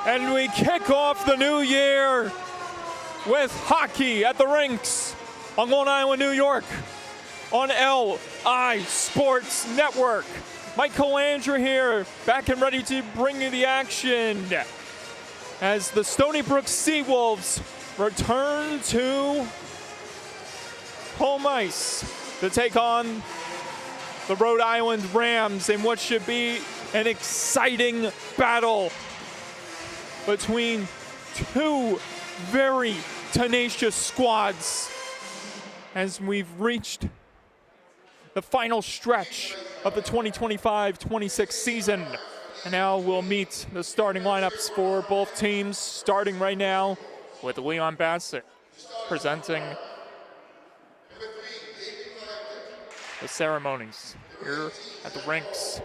And we kick off the new year with hockey at the rinks on Long Island, New York, on LI Sports Network. Mike Colandra here, back and ready to bring you the action as the Stony Brook Seawolves return to home ice to take on the Rhode Island Rams in what should be an exciting battle between two very tenacious squads as we've reached the final stretch of the 2025-26 season. And now we'll meet the starting lineups for both teams, starting right now with Leon Bassett presenting the ceremonies here at the rinks.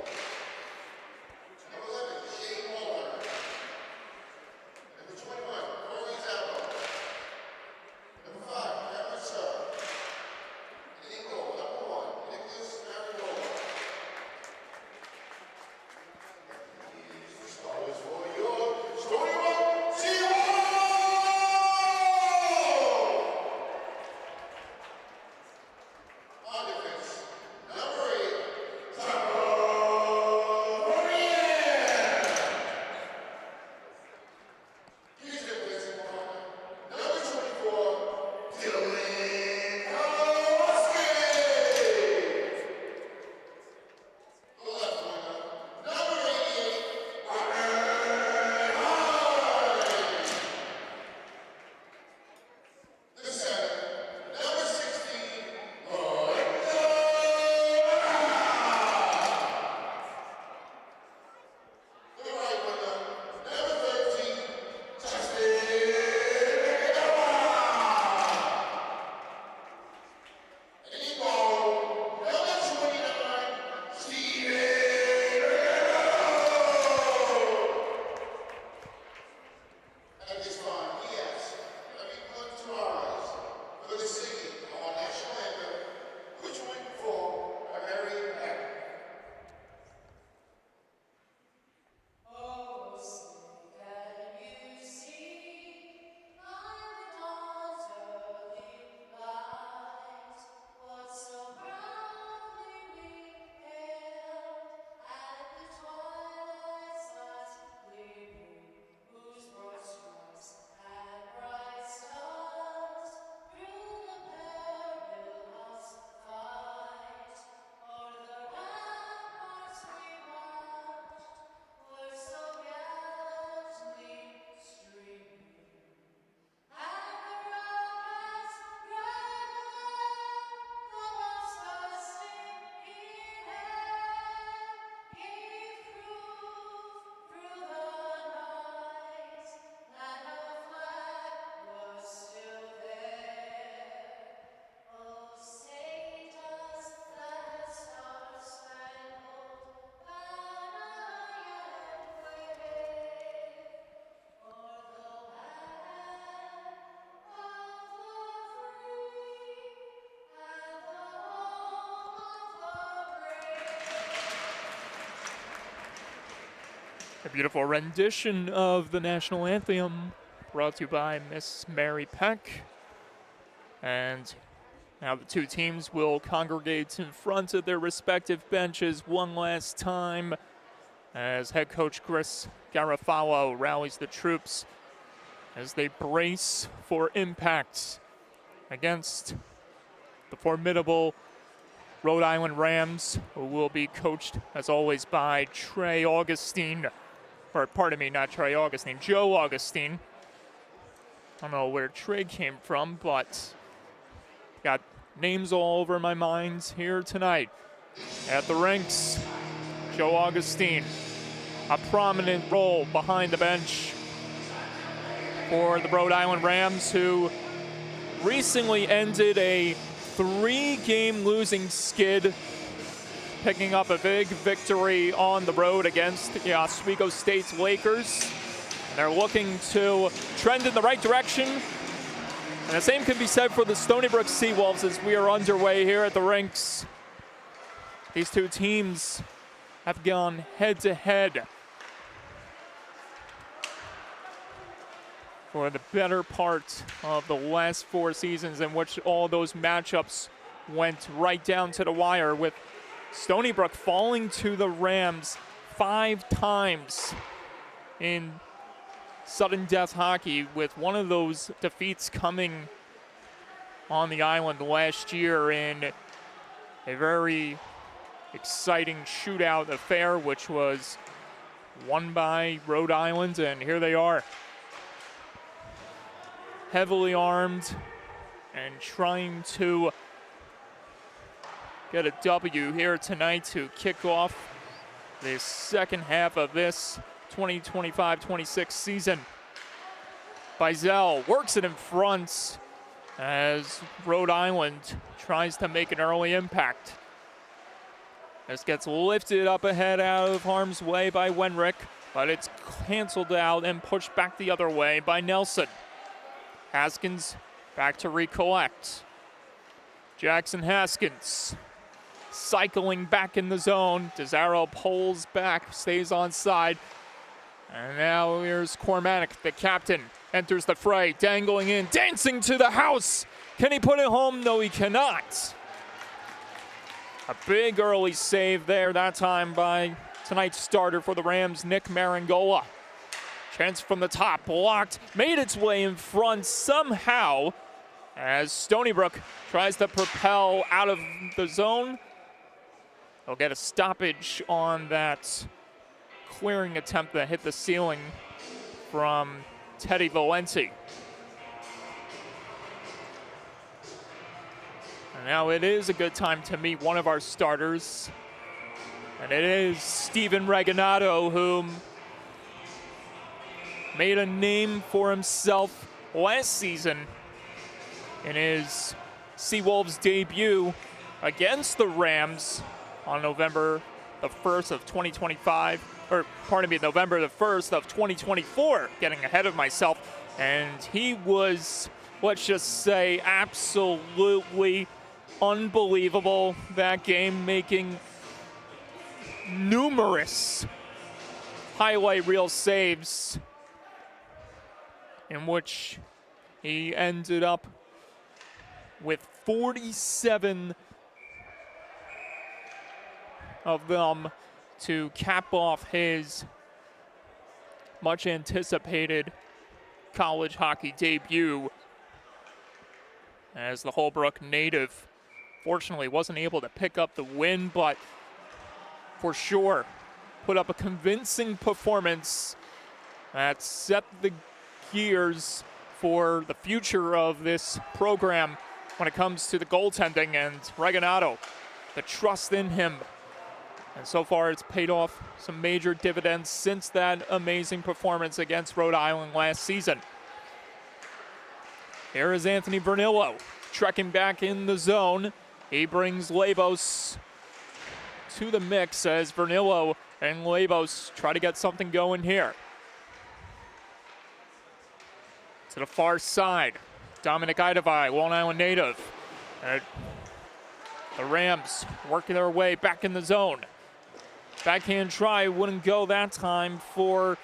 A beautiful rendition of the national anthem brought to you by Miss Mary Peck. And now the two teams will congregate in front of their respective benches one last time as head coach Chris Garofalo rallies the troops as they brace for impact against the formidable Rhode Island Rams, who will be coached, as always, by Trey Augustine. Or, pardon me, not Trey Augustine, Joe Augustine. I don't know where Trey came from, but got names all over my mind here tonight. At the rinks, Joe Augustine, a prominent role behind the bench for the Rhode Island Rams, who recently ended a 3-game losing skid, picking up a big victory on the road against the Oswego State's Lakers. And they're looking to trend in the right direction. And the same can be said for the Stony Brook Seawolves as we are underway here at the rinks. These two teams have gone head-to-head for the better part of the last 4 seasons, in which all those matchups went right down to the wire, with Stony Brook falling to the Rams 5 times in sudden death hockey, with one of those defeats coming on the island last year in a very exciting shootout affair, which was won by Rhode Island, and here they are, heavily armed and trying to get a W here tonight to kick off the second half of this 2025-26 season. Bizel works it in front as Rhode Island tries to make an early impact. This gets lifted up ahead out of harm's way by Wenrick, but it's canceled out and pushed back the other way by Nelson. Haskins back to recollect. Jackson Haskins cycling back in the zone. DeZaro pulls back, stays on side. And now here's Cormatic, the captain, enters the fray, dangling in, dancing to the house. Can he put it home? No, he cannot. A big early save there, that time by tonight's starter for the Rams, Nick Marangola. Chance from the top, blocked, made its way in front somehow as Stony Brook tries to propel out of the zone. They'll get a stoppage on that clearing attempt that hit the ceiling from Teddy Valenti. And now it is a good time to meet one of our starters, and it is Steven Reginato, who made a name for himself last season in his Seawolves debut against the Rams on November the 1st of 2025, or pardon me, November the 1st of 2024, getting ahead of myself. And he was, let's just say, absolutely unbelievable that game, making numerous highlight reel saves in which he ended up with 47 of them to cap off his much anticipated college hockey debut as the Holbrook native. Fortunately wasn't able to pick up the win, but for sure put up a convincing performance that set the gears for the future of this program when it comes to the goaltending. And Reginato, the trust in him, and so far it's paid off some major dividends since that amazing performance against Rhode Island last season. Here is Anthony Vernillo trekking back in the zone. He brings Labos to the mix as Vernillo and Labos try to get something going here. To the far side, Dominic Idavai, Long Island native. The Rams working their way back in the zone. Backhand try wouldn't go that time for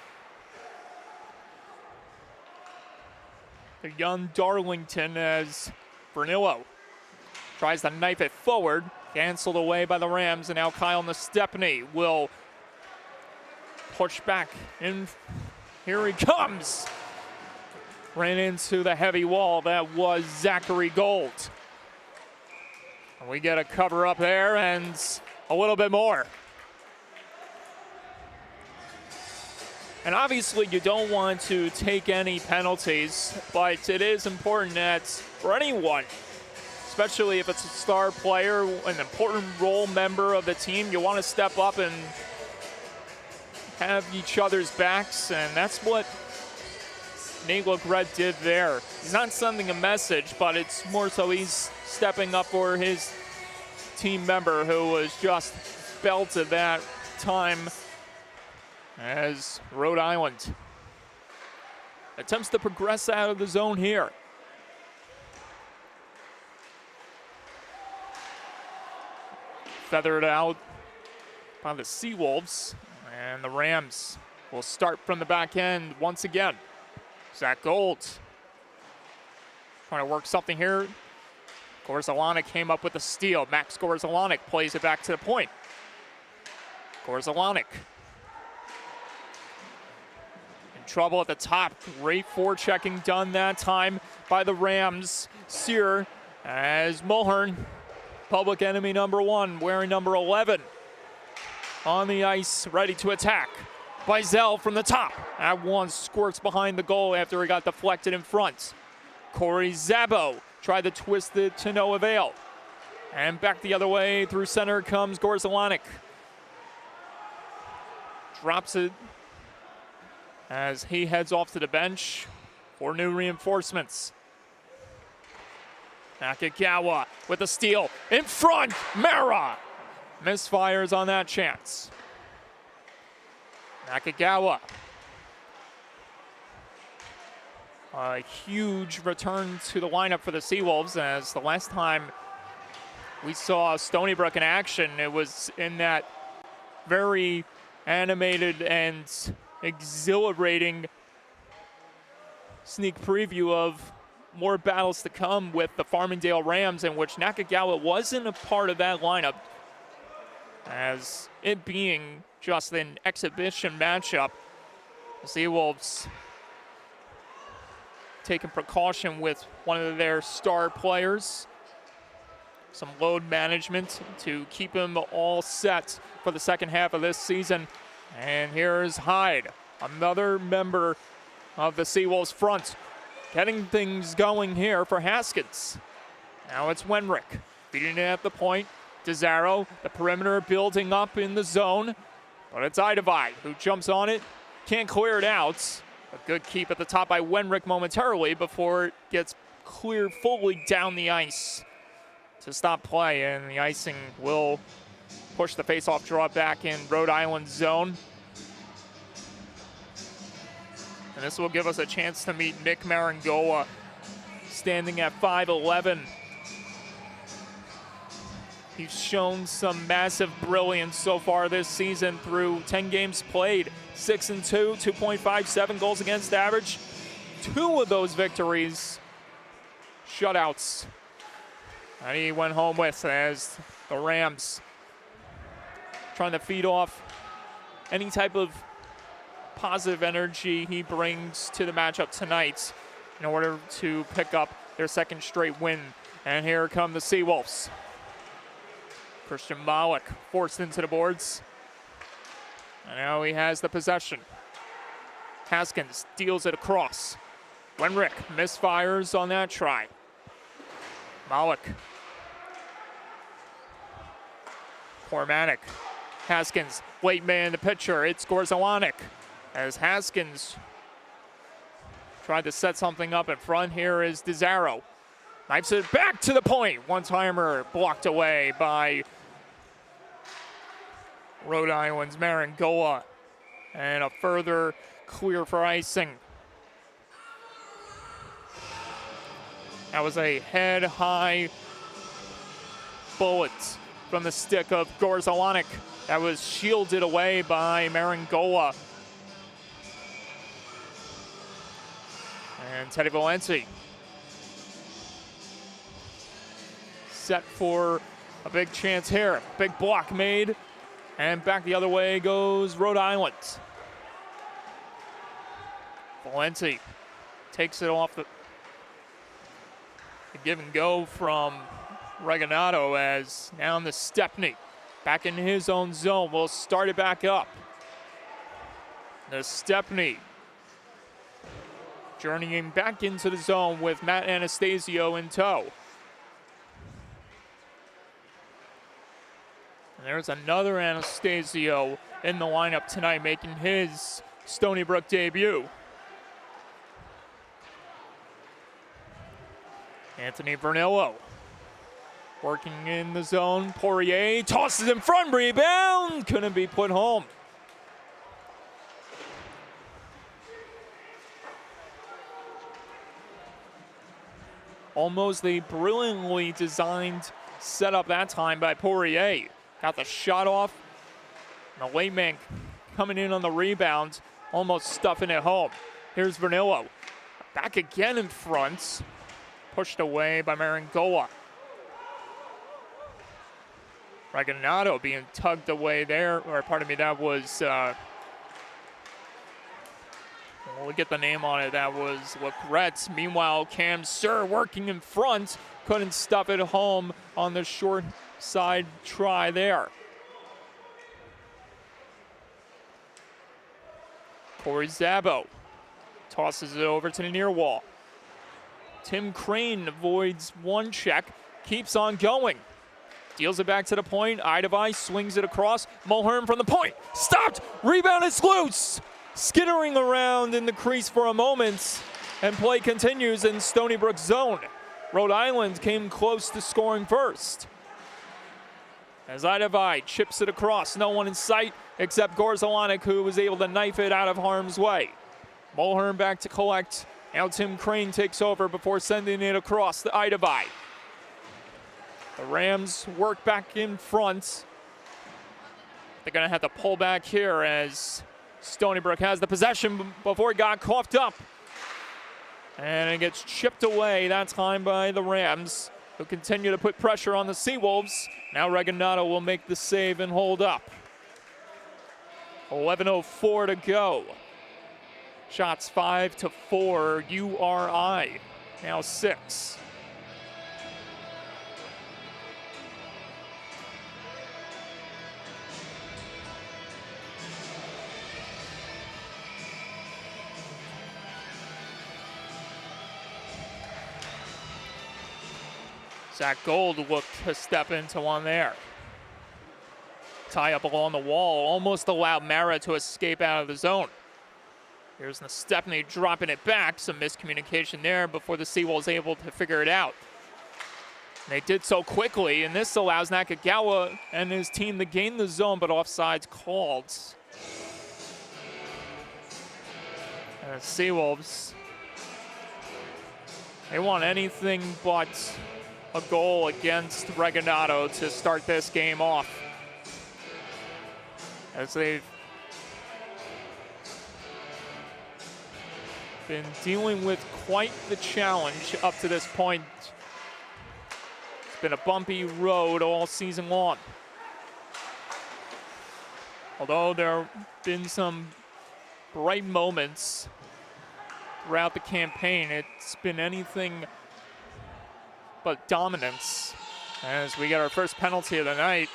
the young Darlington as Vernillo tries to knife it forward, canceled away by the Rams, and now Kyle Nestepny will push back in. Here he comes. Ran into the heavy wall. That was Zachary Gold. And we get a cover up there and a little bit more. And obviously you don't want to take any penalties, but it is important that for anyone, especially if it's a star player, an important role member of the team, you want to step up and have each other's backs, and that's what Nate Legret did there. He's not sending a message, but it's more so he's stepping up for his team member who was just belted that time as Rhode Island attempts to progress out of the zone here. Feathered out by the Seawolves, and the Rams will start from the back end once again. Zach Gold trying to work something here. Gorzalonic came up with a steal. Max Gorzalonic plays it back to the point. Gorzalonic in trouble at the top. Great forechecking done that time by the Rams. Sear as Mulhern, public enemy number 1, wearing number 11, on the ice, ready to attack. Bizel from the top. That one squirts behind the goal after he got deflected in front. Corey Zabo tried to twist it to no avail. And back the other way through center comes Gorzalonic. Drops it as he heads off to the bench for new reinforcements. Nakagawa with a steal in front. Mara misfires on that chance. Nakagawa. A huge return to the lineup for the Seawolves, as the last time we saw Stony Brook in action, it was in that very animated and exhilarating sneak preview of more battles to come with the Farmingdale Rams, in which Nakagawa wasn't a part of that lineup, as it being just an exhibition matchup. The Seawolves taking precaution with one of their star players. Some load management to keep him all set for the second half of this season. And here's Hyde, another member of the Seawolves front, getting things going here for Haskins. Now it's Wenrick feeding it at the point. DeZaro, the perimeter building up in the zone, but it's Idevai who jumps on it, can't clear it out. A good keep at the top by Wenrick momentarily before it gets cleared fully down the ice to stop play, and the icing will push the face-off draw back in Rhode Island zone. And this will give us a chance to meet Nick Marangoa, standing at 5'11". He's shown some massive brilliance so far this season through 10 games played. 6-2, 2.57 goals against average. 2 of those victories, shutouts. And he went home with, as the Rams trying to feed off any type of positive energy he brings to the matchup tonight in order to pick up their second straight win. And here come the Seawolves. Christian Malik forced into the boards. And now he has the possession. Haskins deals it across. Wenrick misfires on that try. Malik. Cormatic. Haskins, late man in the picture. It's Gorzalonic, as Haskins tried to set something up in front. Here is DeZaro. Knifes it back to the point. One-timer blocked away by Rhode Island's Marangoa. And a further clear for icing. That was a head-high bullet from the stick of Gorzalonic that was shielded away by Marangoa. And Teddy Valenti set for a big chance here. Big block made, and back the other way goes Rhode Island. Valenti takes it off the give and go from Reganato, as now the Stepney back in his own zone will start it back up. The Stepney journeying back into the zone with Matt Anastasio in tow. And there's another Anastasio in the lineup tonight, making his Stony Brook debut. Anthony Vernillo working in the zone. Poirier tosses in front, rebound, couldn't be put home. Almost a brilliantly designed setup that time by Poirier. Got the shot off. And the late man coming in on the rebound, almost stuffing it home. Here's Vernillo. Back again in front. Pushed away by Marangola. Reginado being tugged away there, or pardon me, that was, we'll get the name on it, that was Lacretz. Meanwhile, Cam Sir working in front, couldn't stuff it home on the short side try there. Corey Zabo tosses it over to the near wall. Tim Crane avoids one check, keeps on going. Deals it back to the point. Idevai swings it across. Mulhern from the point. Stopped. Rebound is loose. Skittering around in the crease for a moment. And play continues in Stony Brook zone. Rhode Island came close to scoring first. As Idevai chips it across. No one in sight except Gorzalanek, who was able to knife it out of harm's way. Mulhern back to collect. Now Tim Crane takes over before sending it across to Idevai. The Rams work back in front. They're going to have to pull back here as Stony Brook has the possession before it got coughed up. And it gets chipped away that time by the Rams, who continue to put pressure on the Seawolves. Now Reginado will make the save and hold up. 11:04 to go. Shots 5-4, URI. Now 6. Zach Gold looked to step into one there. Tie up along the wall, almost allowed Mara to escape out of the zone. Here's Stepney dropping it back. Some miscommunication there before the Seawolves able to figure it out. And they did so quickly, and this allows Nakagawa and his team to gain the zone, but offsides called. And the Seawolves, they want anything but a goal against Reginado to start this game off, as they've been dealing with quite the challenge up to this point. It's been a bumpy road all season long. Although there have been some bright moments throughout the campaign, it's been anything but dominance, as we get our first penalty of the night,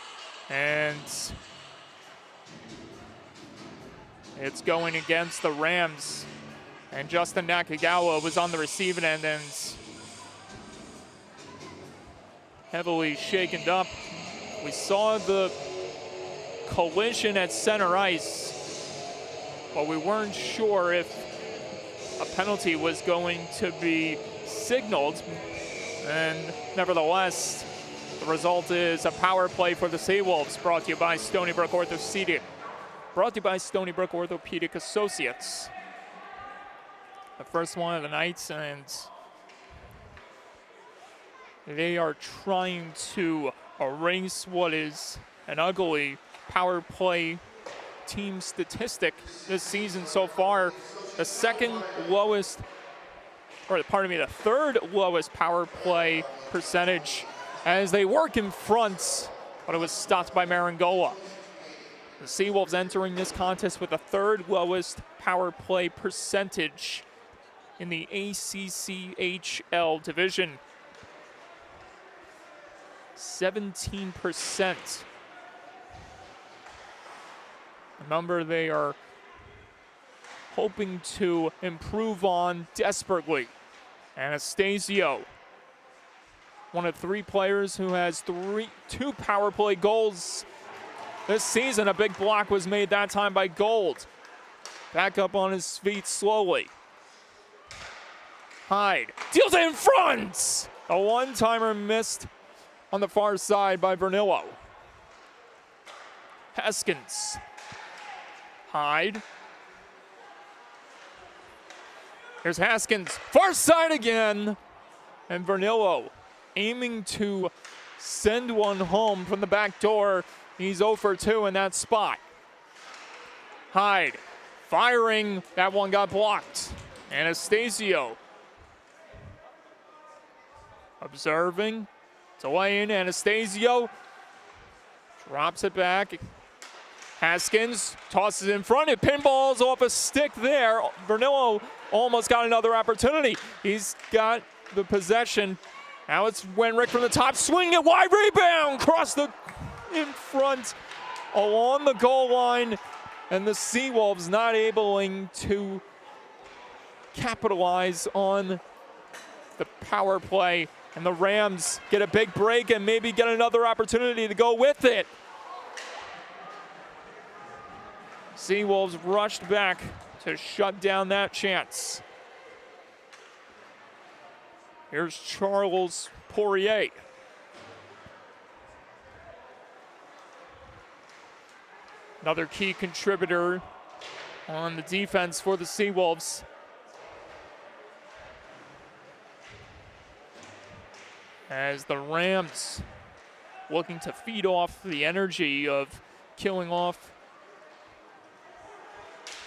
and it's going against the Rams. And Justin Nakagawa was on the receiving end and heavily shaken up. We saw the collision at center ice, but we weren't sure if a penalty was going to be signaled. And nevertheless, the result is a power play for the Seawolves, brought to you by Stony Brook Orthopedic. Brought to you by Stony Brook Orthopedic Associates. The first one of the night, and they are trying to erase what is an ugly power play team statistic this season so far. The third lowest power play percentage, as they work in front, but it was stopped by Marangola. The Seawolves entering this contest with the third lowest power play percentage in the ACCHL division. 17%. A number they are hoping to improve on desperately. Anastasio, one of 3 players who has 2 power play goals this season. A big block was made that time by Gold. Back up on his feet slowly. Hyde deals it in front. A one-timer missed on the far side by Vernillo. Haskins. Hyde. Here's Haskins. Far side again. And Vernillo aiming to send one home from the back door. He's 0 for 2 in that spot. Hyde firing. That one got blocked. Anastasio Observing. It's away in. Anastasio drops it back. Haskins tosses in front. It pinballs off a stick there. Vernillo almost got another opportunity. He's got the possession. Now it's Wenrick from the top. Swing it wide. Rebound. Cross the in front along the goal line. And the Seawolves not able to capitalize on the power play. And the Rams get a big break and maybe get another opportunity to go with it. Seawolves rushed back to shut down that chance. Here's Charles Poirier. Another key contributor on the defense for the Seawolves. As the Rams looking to feed off the energy of killing off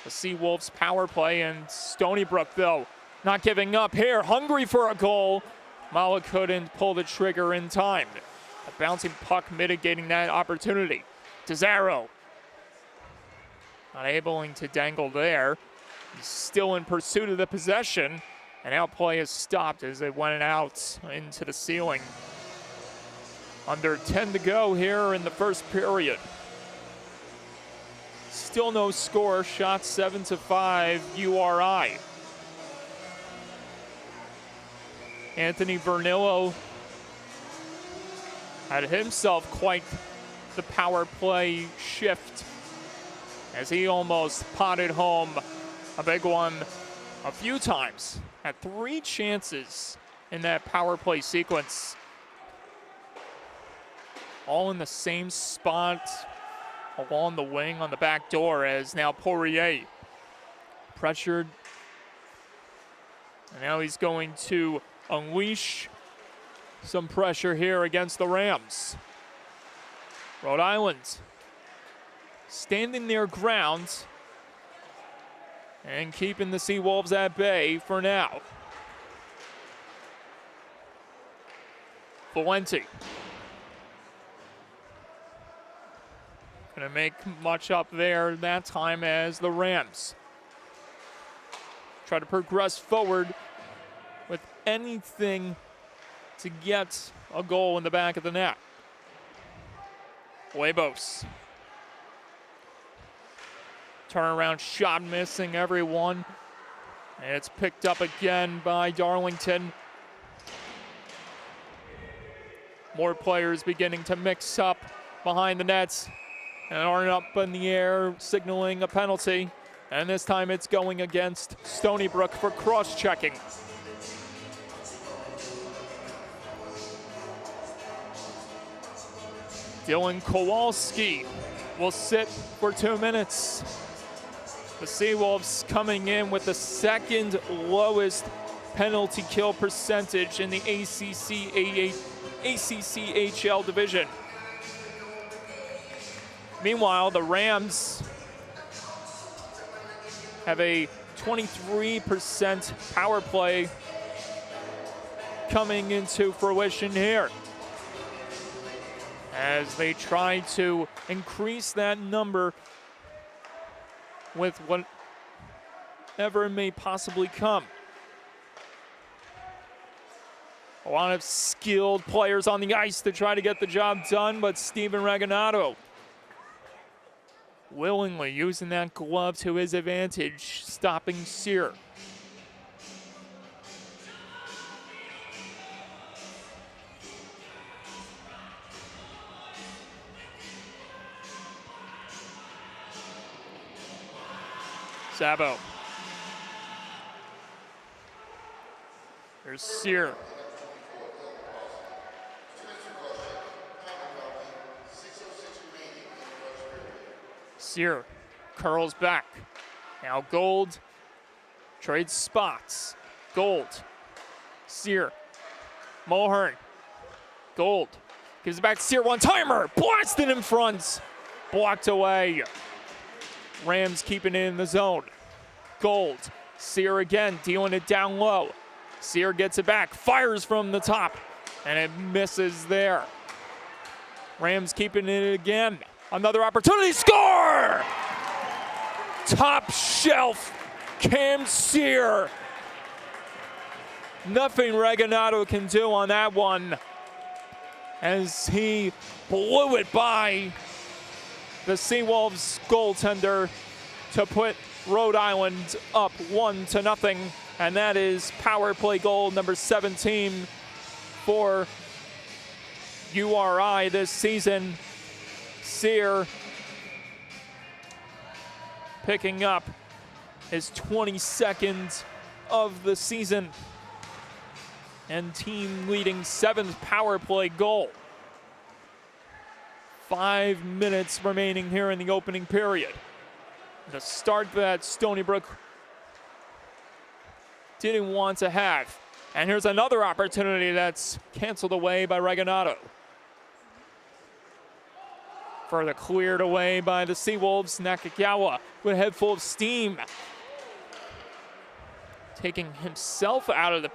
the Seawolves power play, and Stony Brook, though, not giving up here, hungry for a goal. Mala couldn't pull the trigger in time. A bouncing puck mitigating that opportunity. Tizarro, not able to dangle there. He's still in pursuit of the possession, and outplay is stopped as it went out into the ceiling. Under 10 to go here in the first period. Still no score, shot 7-5 URI. Anthony Vernillo had himself quite the power play shift as he almost potted home a big one a few times. Had 3 chances in that power play sequence. All in the same spot along the wing on the back door, as now Poirier pressured. And now he's going to unleash some pressure here against the Rams. Rhode Island standing their ground and keeping the Seawolves at bay for now. Valenti gonna make much up there that time as the Rams try to progress forward with anything to get a goal in the back of the net. Huevos. Turnaround shot missing everyone. And it's picked up again by Darlington. More players beginning to mix up behind the nets and aren't up in the air, signaling a penalty. And this time it's going against Stony Brook for cross-checking. Dylan Kowalski will sit for 2 minutes. The Seawolves coming in with the second lowest penalty kill percentage in the ACCHL division. Meanwhile, the Rams have a 23% power play coming into fruition here, as they try to increase that number with whatever may possibly come. A lot of skilled players on the ice to try to get the job done, but Steven Reginato willingly using that glove to his advantage, stopping Sear. Sabo. There's Sear. Sear curls back. Now Gold trades spots. Gold. Sear. Mulhern. Gold. Gives it back to Sear. One-timer. Blasted in front. Blocked away. Rams keeping it in the zone. Gold. Sear again, dealing it down low. Sear gets it back. Fires from the top. and it misses there. Rams keeping it again. Another opportunity, score! Top shelf, Cam Sear. Nothing Regattato can do on that one as he blew it by the Seawolves goaltender to put Rhode Island up 1-0. And that is power play goal number 17 for URI this season. Sear picking up his 22nd of the season and team leading 7th power play goal. 5 minutes remaining here in the opening period. The start that Stony Brook didn't want to have. And here's another opportunity that's canceled away by Regattato. Further cleared away by the Seawolves. Nakagawa with a head full of steam. Taking himself out of the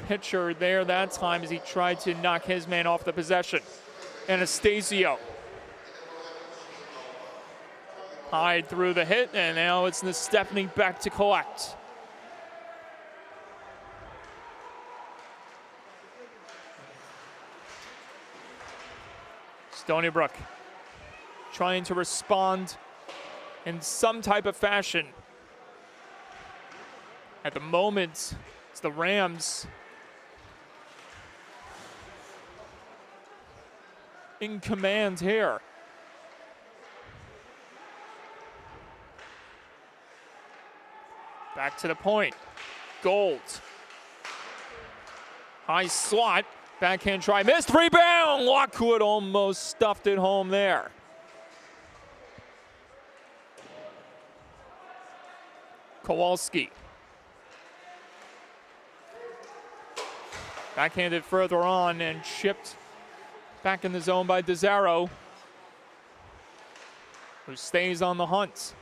picture there that time as he tried to knock his man off the possession. Anastasio. Hide through the hit, and now it's Nestepny back to collect. Stony Brook trying to respond in some type of fashion. At the moment, it's the Rams in command here. Back to the point. Gold. High slot. Backhand try. Missed. Rebound. Lockwood almost stuffed it home there. Kowalski. Backhanded further on and chipped back in the zone by DeZaro, who stays on the hunt.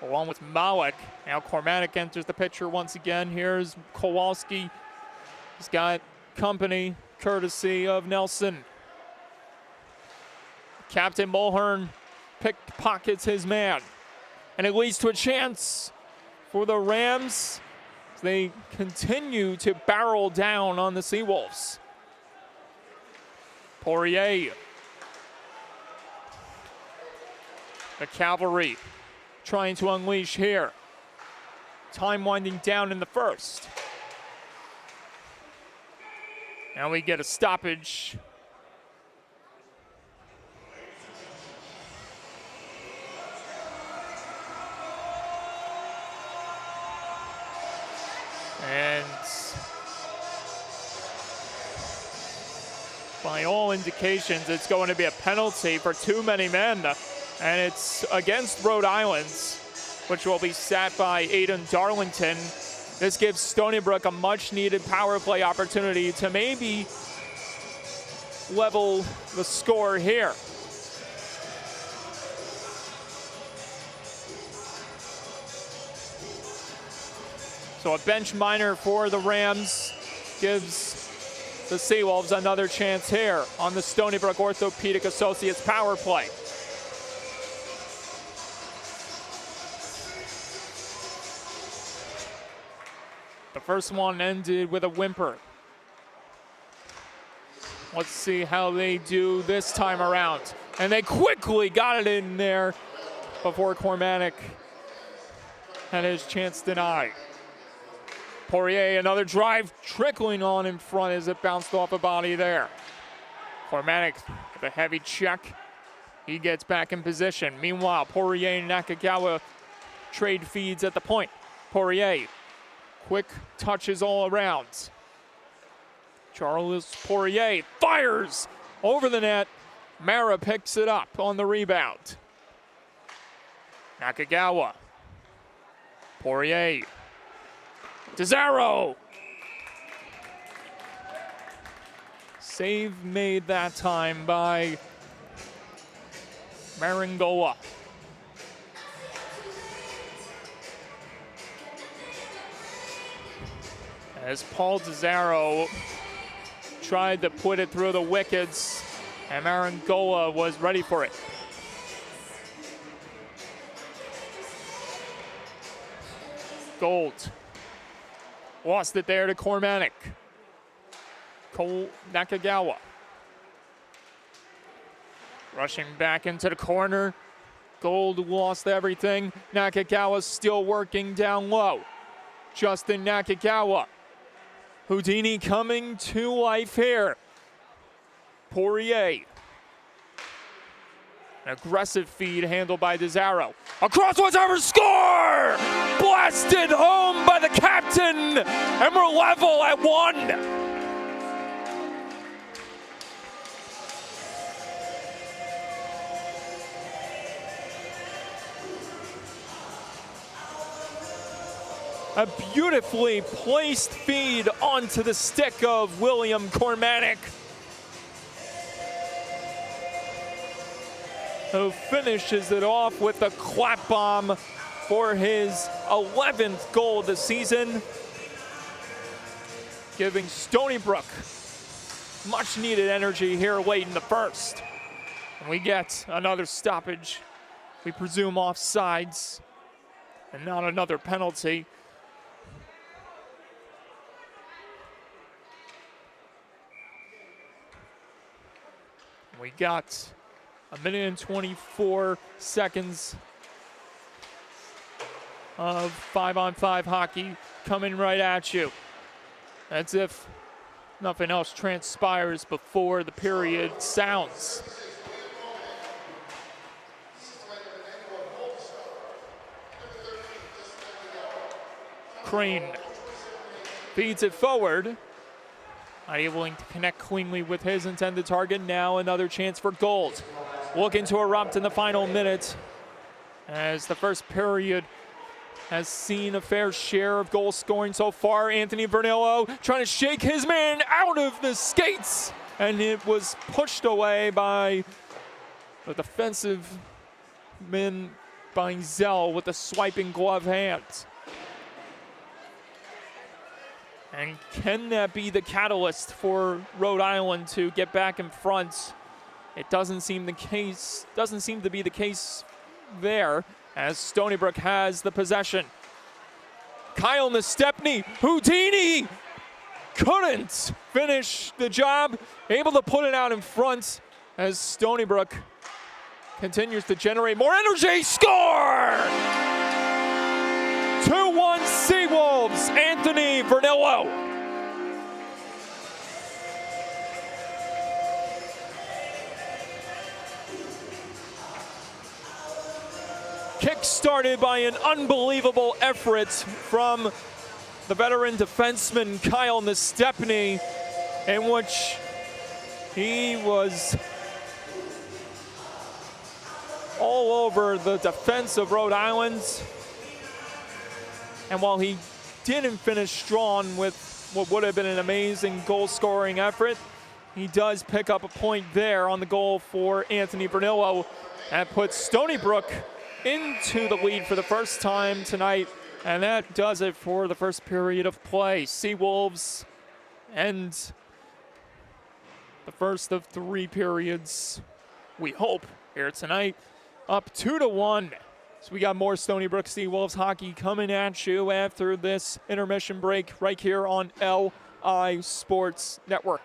Along with Malik. Now Cormatic enters the picture once again. Here's Kowalski. He's got company courtesy of Nelson. Captain Mulhern pickpockets his man. And it leads to a chance for the Rams as they continue to barrel down on the Seawolves. Poirier. The Cavalry trying to unleash here. Time winding down in the first. Now we get a stoppage. And by all indications, it's going to be a penalty for too many men. And it's against Rhode Island, which will be sat by Aiden Darlington. This gives Stony Brook a much-needed power play opportunity to maybe level the score here. So a bench minor for the Rams gives the Seawolves another chance here on the Stony Brook Orthopedic Associates power play. The first one ended with a whimper. Let's see how they do this time around. And they quickly got it in there before Cormatic had his chance denied. Poirier, another drive trickling on in front as it bounced off a body there. Cormatic with a heavy check. He gets back in position. Meanwhile, Poirier and Nakagawa trade feeds at the point. Poirier, quick touches all around. Charles Poirier fires over the net. Mara picks it up on the rebound. Nakagawa. Poirier. DeZaro. Save made that time by Maringola. As Paul DeZaro tried to put it through the wickets, and Marangola was ready for it. Gold. Lost it there to Cormanic. Cole Nakagawa. Rushing back into the corner. Gold lost everything. Nakagawa still working down low. Justin Nakagawa. Houdini coming to life here. Poirier. An aggressive feed handled by DeZaro. Across one's ever score! Blasted home by the captain, and we're level at 1. A beautifully placed feed onto the stick of William Cormanic, who finishes it off with a clap bomb for his 11th goal of the season, giving Stony Brook much needed energy here late in the first. And we get another stoppage, we presume offsides, and not another penalty. We got a minute and 24 seconds of 5-on-5 hockey coming right at you. As if nothing else transpires before the period sounds. Crane feeds it forward. Not able to connect cleanly with his intended target. Now another chance for Gold. Looking to erupt in the final minute, as the first period has seen a fair share of goal scoring so far. Anthony Vernillo trying to shake his man out of the skates, and it was pushed away by the defensive man by Zell with a swiping glove hand. And can that be the catalyst for Rhode Island to get back in front? It doesn't seem the case. Doesn't seem to be the case there, as Stony Brook has the possession. Kyle Nastepny, Houdini couldn't finish the job. Able to put it out in front as Stony Brook continues to generate more energy. Score! 2-1 Seawolves, Anthony Vernillo. Kick-started by an unbelievable effort from the veteran defenseman Kyle Nastepny, in which he was all over the defense of Rhode Island. And while he didn't finish strong with what would have been an amazing goal-scoring effort, he does pick up a point there on the goal for Anthony Vernillo. That puts Stony Brook into the lead for the first time tonight, and that does it for the first period of play. Seawolves end the first of 3 periods, we hope, here tonight, up 2-1. So we got more Stony Brook Seawolves hockey coming at you after this intermission break right here on LI Sports Network.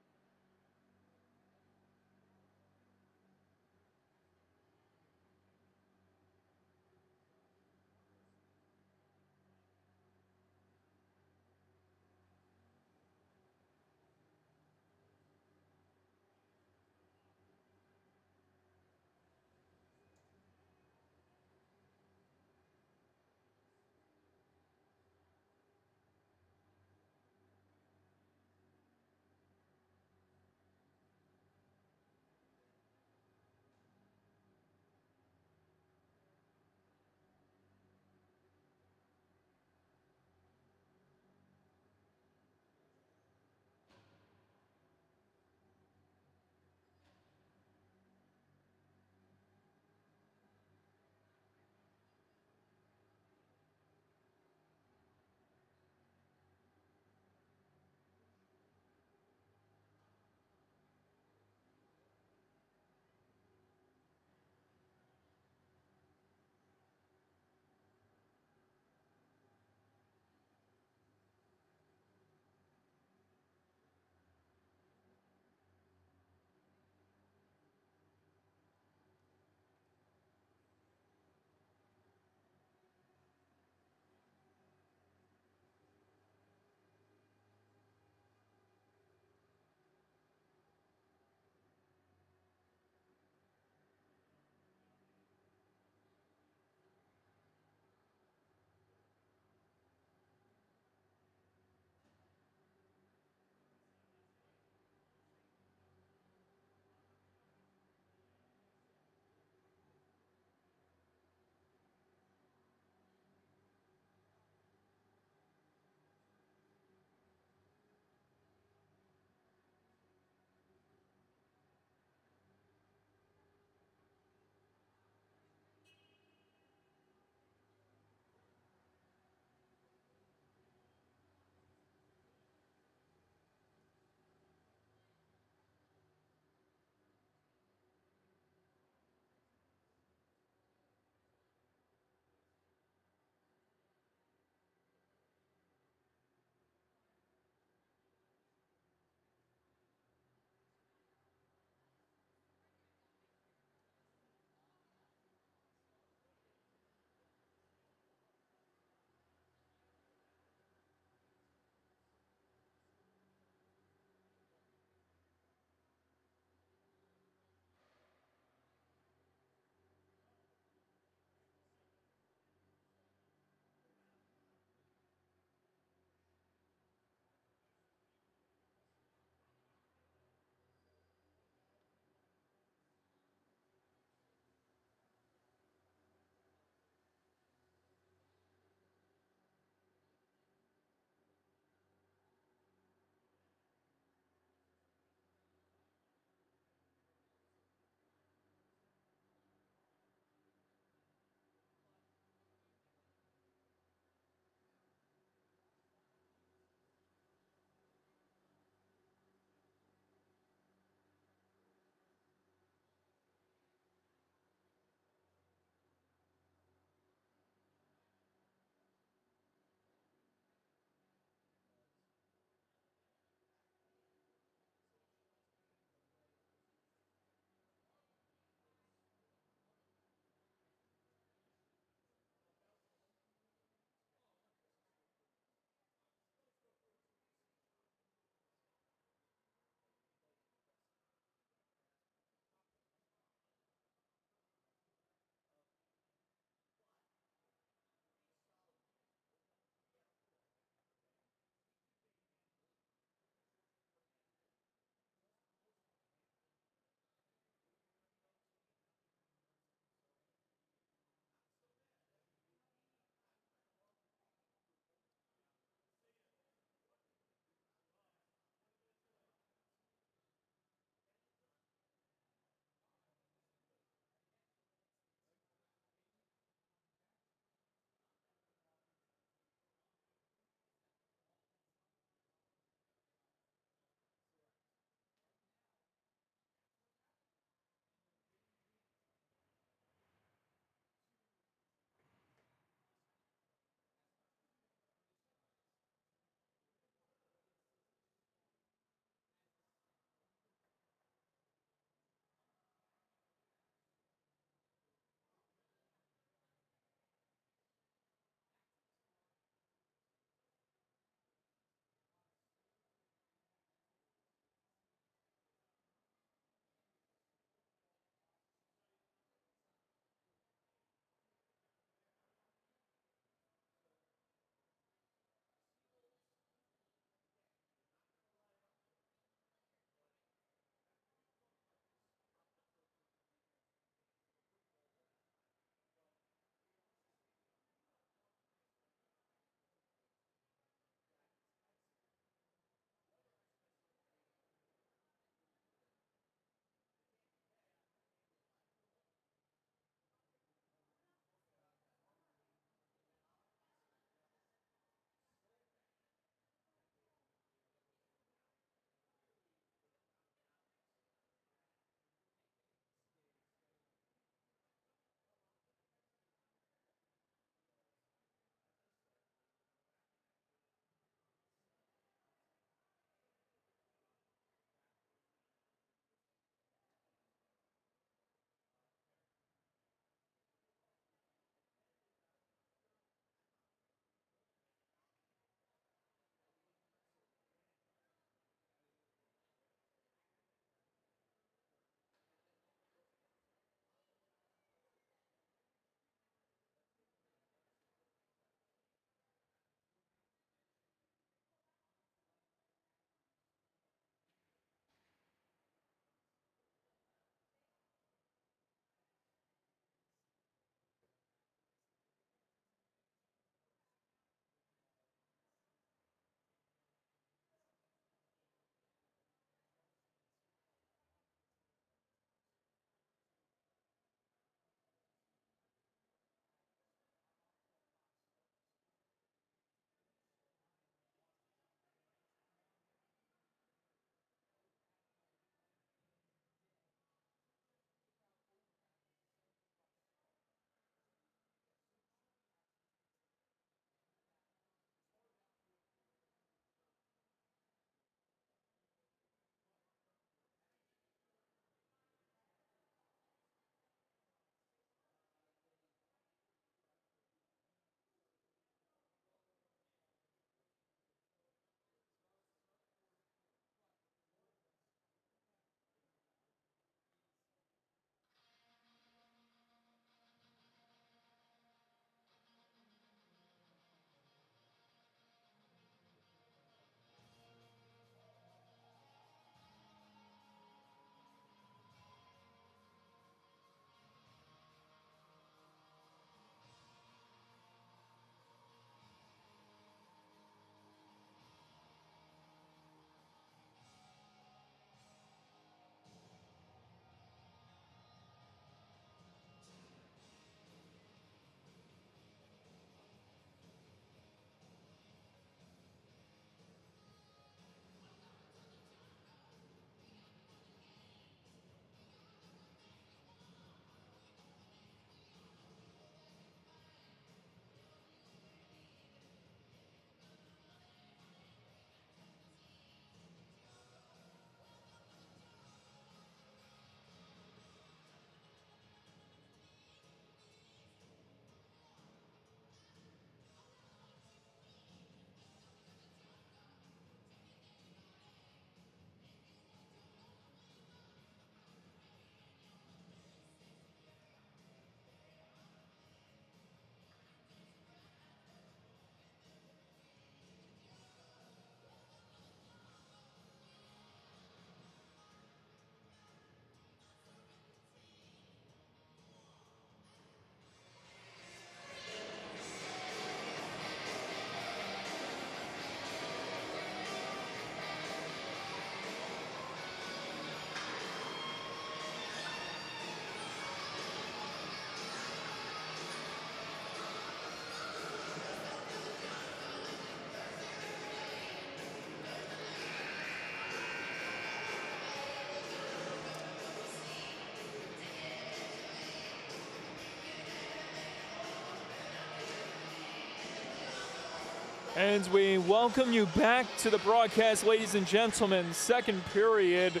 And we welcome you back to the broadcast, ladies and gentlemen. Second period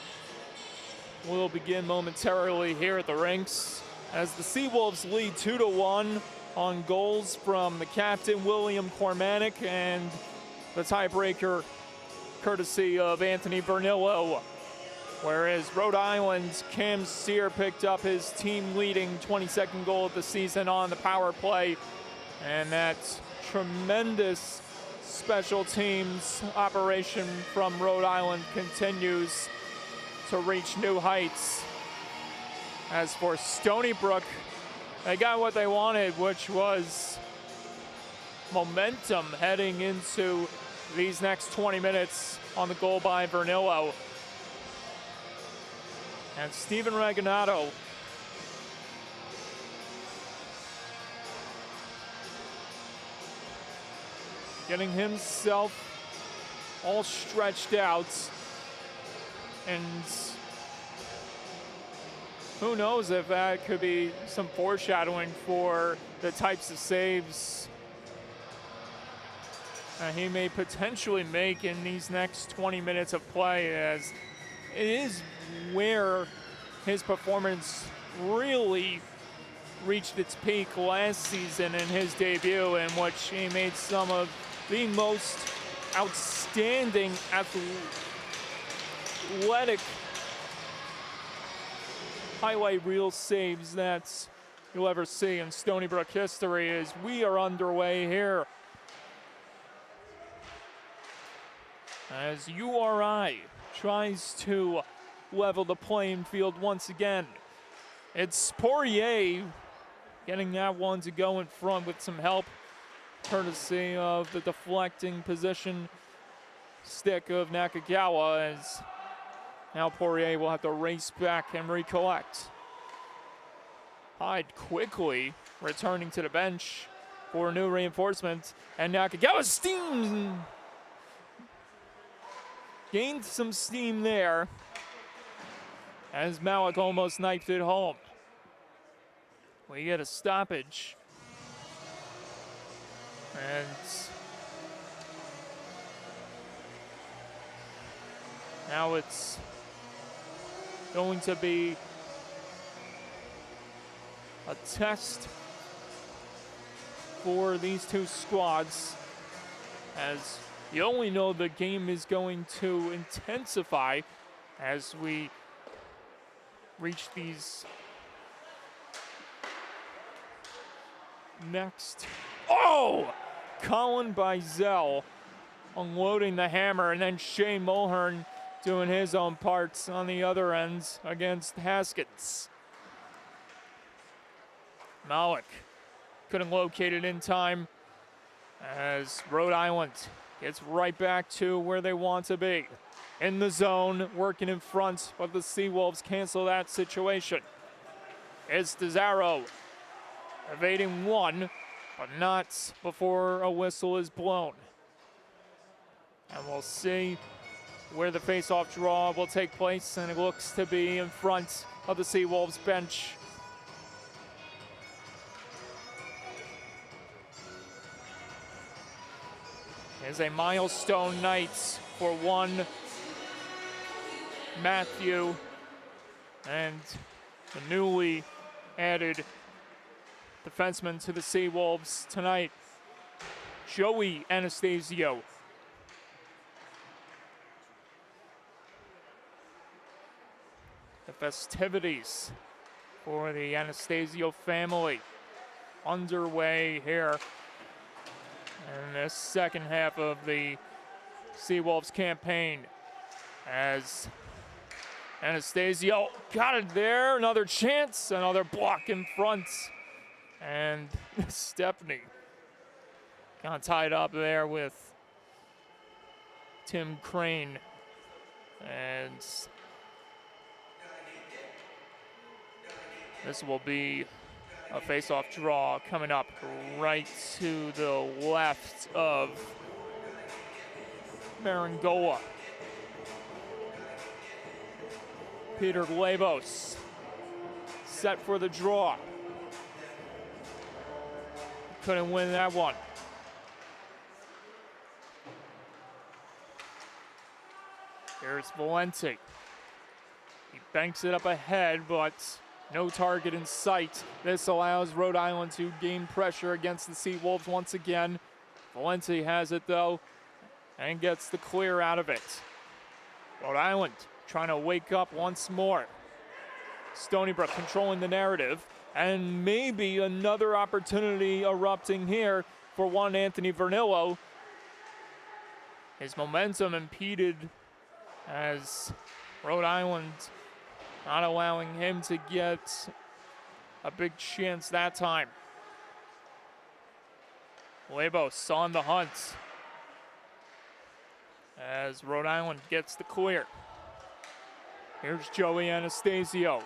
will begin momentarily here at the rinks as the Seawolves lead 2-1 on goals from the captain, William Cormanic, and the tiebreaker courtesy of Anthony Vernillo. Whereas Rhode Island's Cam Sear picked up his team-leading 22nd goal of the season on the power play. And that tremendous special teams operation from Rhode Island continues to reach new heights. As for Stony Brook, they got what they wanted, which was momentum heading into these next 20 minutes on the goal by Vernillo. And Steven Reginato getting himself all stretched out. And who knows if that could be some foreshadowing for the types of saves he may potentially make in these next 20 minutes of play, as it is where his performance really reached its peak last season in his debut, in which he made some of the most outstanding athletic highlight reel saves that you'll ever see in Stony Brook history. As we are underway here as URI tries to level the playing field once again. It's Poirier getting that one to go in front with some help courtesy of the deflecting position stick of Nakagawa, as now Poirier will have to race back and recollect. Hyde quickly returning to the bench for new reinforcement, and Nakagawa steam gained some steam there as Malik almost knifed it home. We get a stoppage. And now it's going to be a test for these two squads, as you only know the game is going to intensify as we reach these next. Oh! Colin Bizel unloading the hammer, and then Shane Mulhern doing his own parts on the other ends against Haskins. Malik couldn't locate it in time as Rhode Island gets right back to where they want to be. In the zone, working in front, but the Seawolves cancel that situation. It's DeZaro evading one, but not before a whistle is blown. And we'll see where the face-off draw will take place, and it looks to be in front of the Seawolves bench. It's a milestone night for one Matthew and the newly added defenseman to the Seawolves tonight, Joey Anastasio. The festivities for the Anastasio family underway here in this second half of the Seawolves campaign, as Anastasio got it there. Another chance, another block in front. And Stephanie got tied up there with Tim Crane. And this will be a face-off draw coming up right to the left of Marangola. Peter Glebos set for the draw. Couldn't win that one. Here's Valenti. He banks it up ahead, but no target in sight. This allows Rhode Island to gain pressure against the Seawolves once again. Valenti has it though, and gets the clear out of it. Rhode Island trying to wake up once more. Stony Brook controlling the narrative, and maybe another opportunity erupting here for one Anthony Vernillo. His momentum impeded as Rhode Island not allowing him to get a big chance that time. Lebos on the hunt as Rhode Island gets the clear. Here's Joey Anastasio.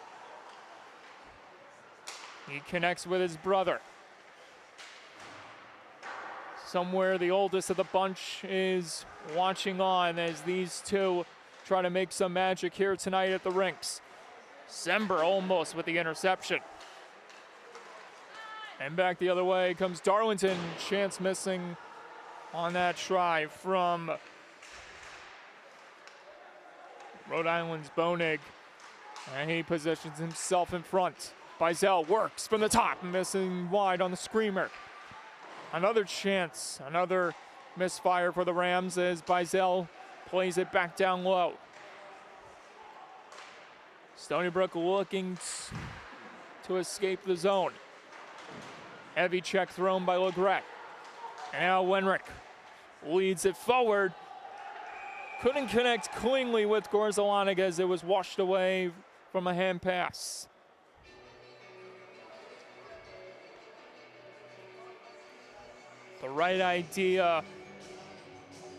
He connects with his brother. Somewhere the oldest of the bunch is watching on as these two try to make some magic here tonight at the rinks. Sember almost with the interception. And back the other way comes Darlington. Chance missing on that try from Rhode Island's Bonig. And he positions himself in front. Bizel works from the top, missing wide on the screamer. Another chance, another misfire for the Rams as Bizel plays it back down low. Stony Brook looking to escape the zone. Heavy check thrown by Legret. And now Wenrick leads it forward. Couldn't connect cleanly with Gorzalanek as it was washed away from a hand pass. The right idea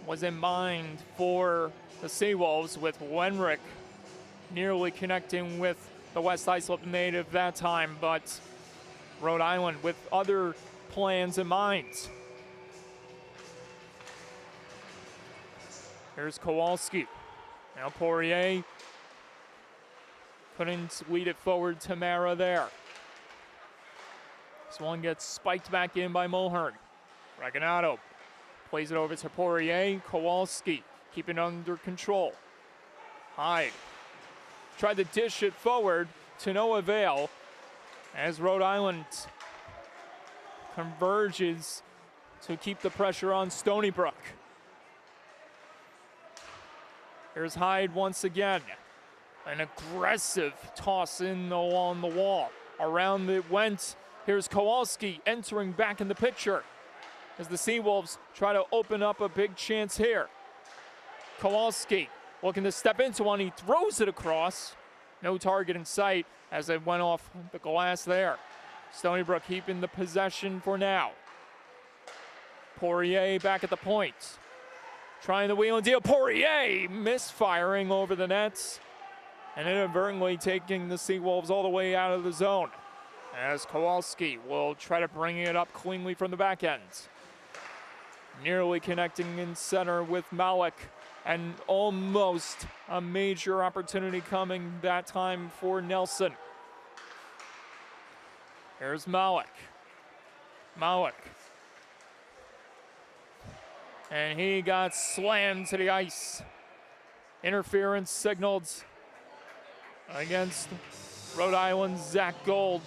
was in mind for the Seawolves, with Wenrick nearly connecting with the West Islip native that time, but Rhode Island with other plans in mind. Here's Kowalski. Now Poirier couldn't lead it forward to Mara there. This one gets spiked back in by Mulhern. Raganato plays it over to Poirier. Kowalski keeping it under control. Hyde tried to dish it forward to no avail as Rhode Island converges to keep the pressure on Stony Brook. Here's Hyde once again. An aggressive toss in on the wall. Around it went. Here's Kowalski entering back in the picture as the Seawolves try to open up a big chance here. Kowalski looking to step into one. He throws it across. No target in sight as it went off the glass there. Stony Brook keeping the possession for now. Poirier back at the point. Trying the wheel and deal. Poirier misfiring over the nets and inadvertently taking the Seawolves all the way out of the zone as Kowalski will try to bring it up cleanly from the back end. Nearly connecting in center with Malik, and almost a major opportunity coming that time for Nelson. Here's Malik. And he got slammed to the ice. Interference signaled against Rhode Island's Zach Gold.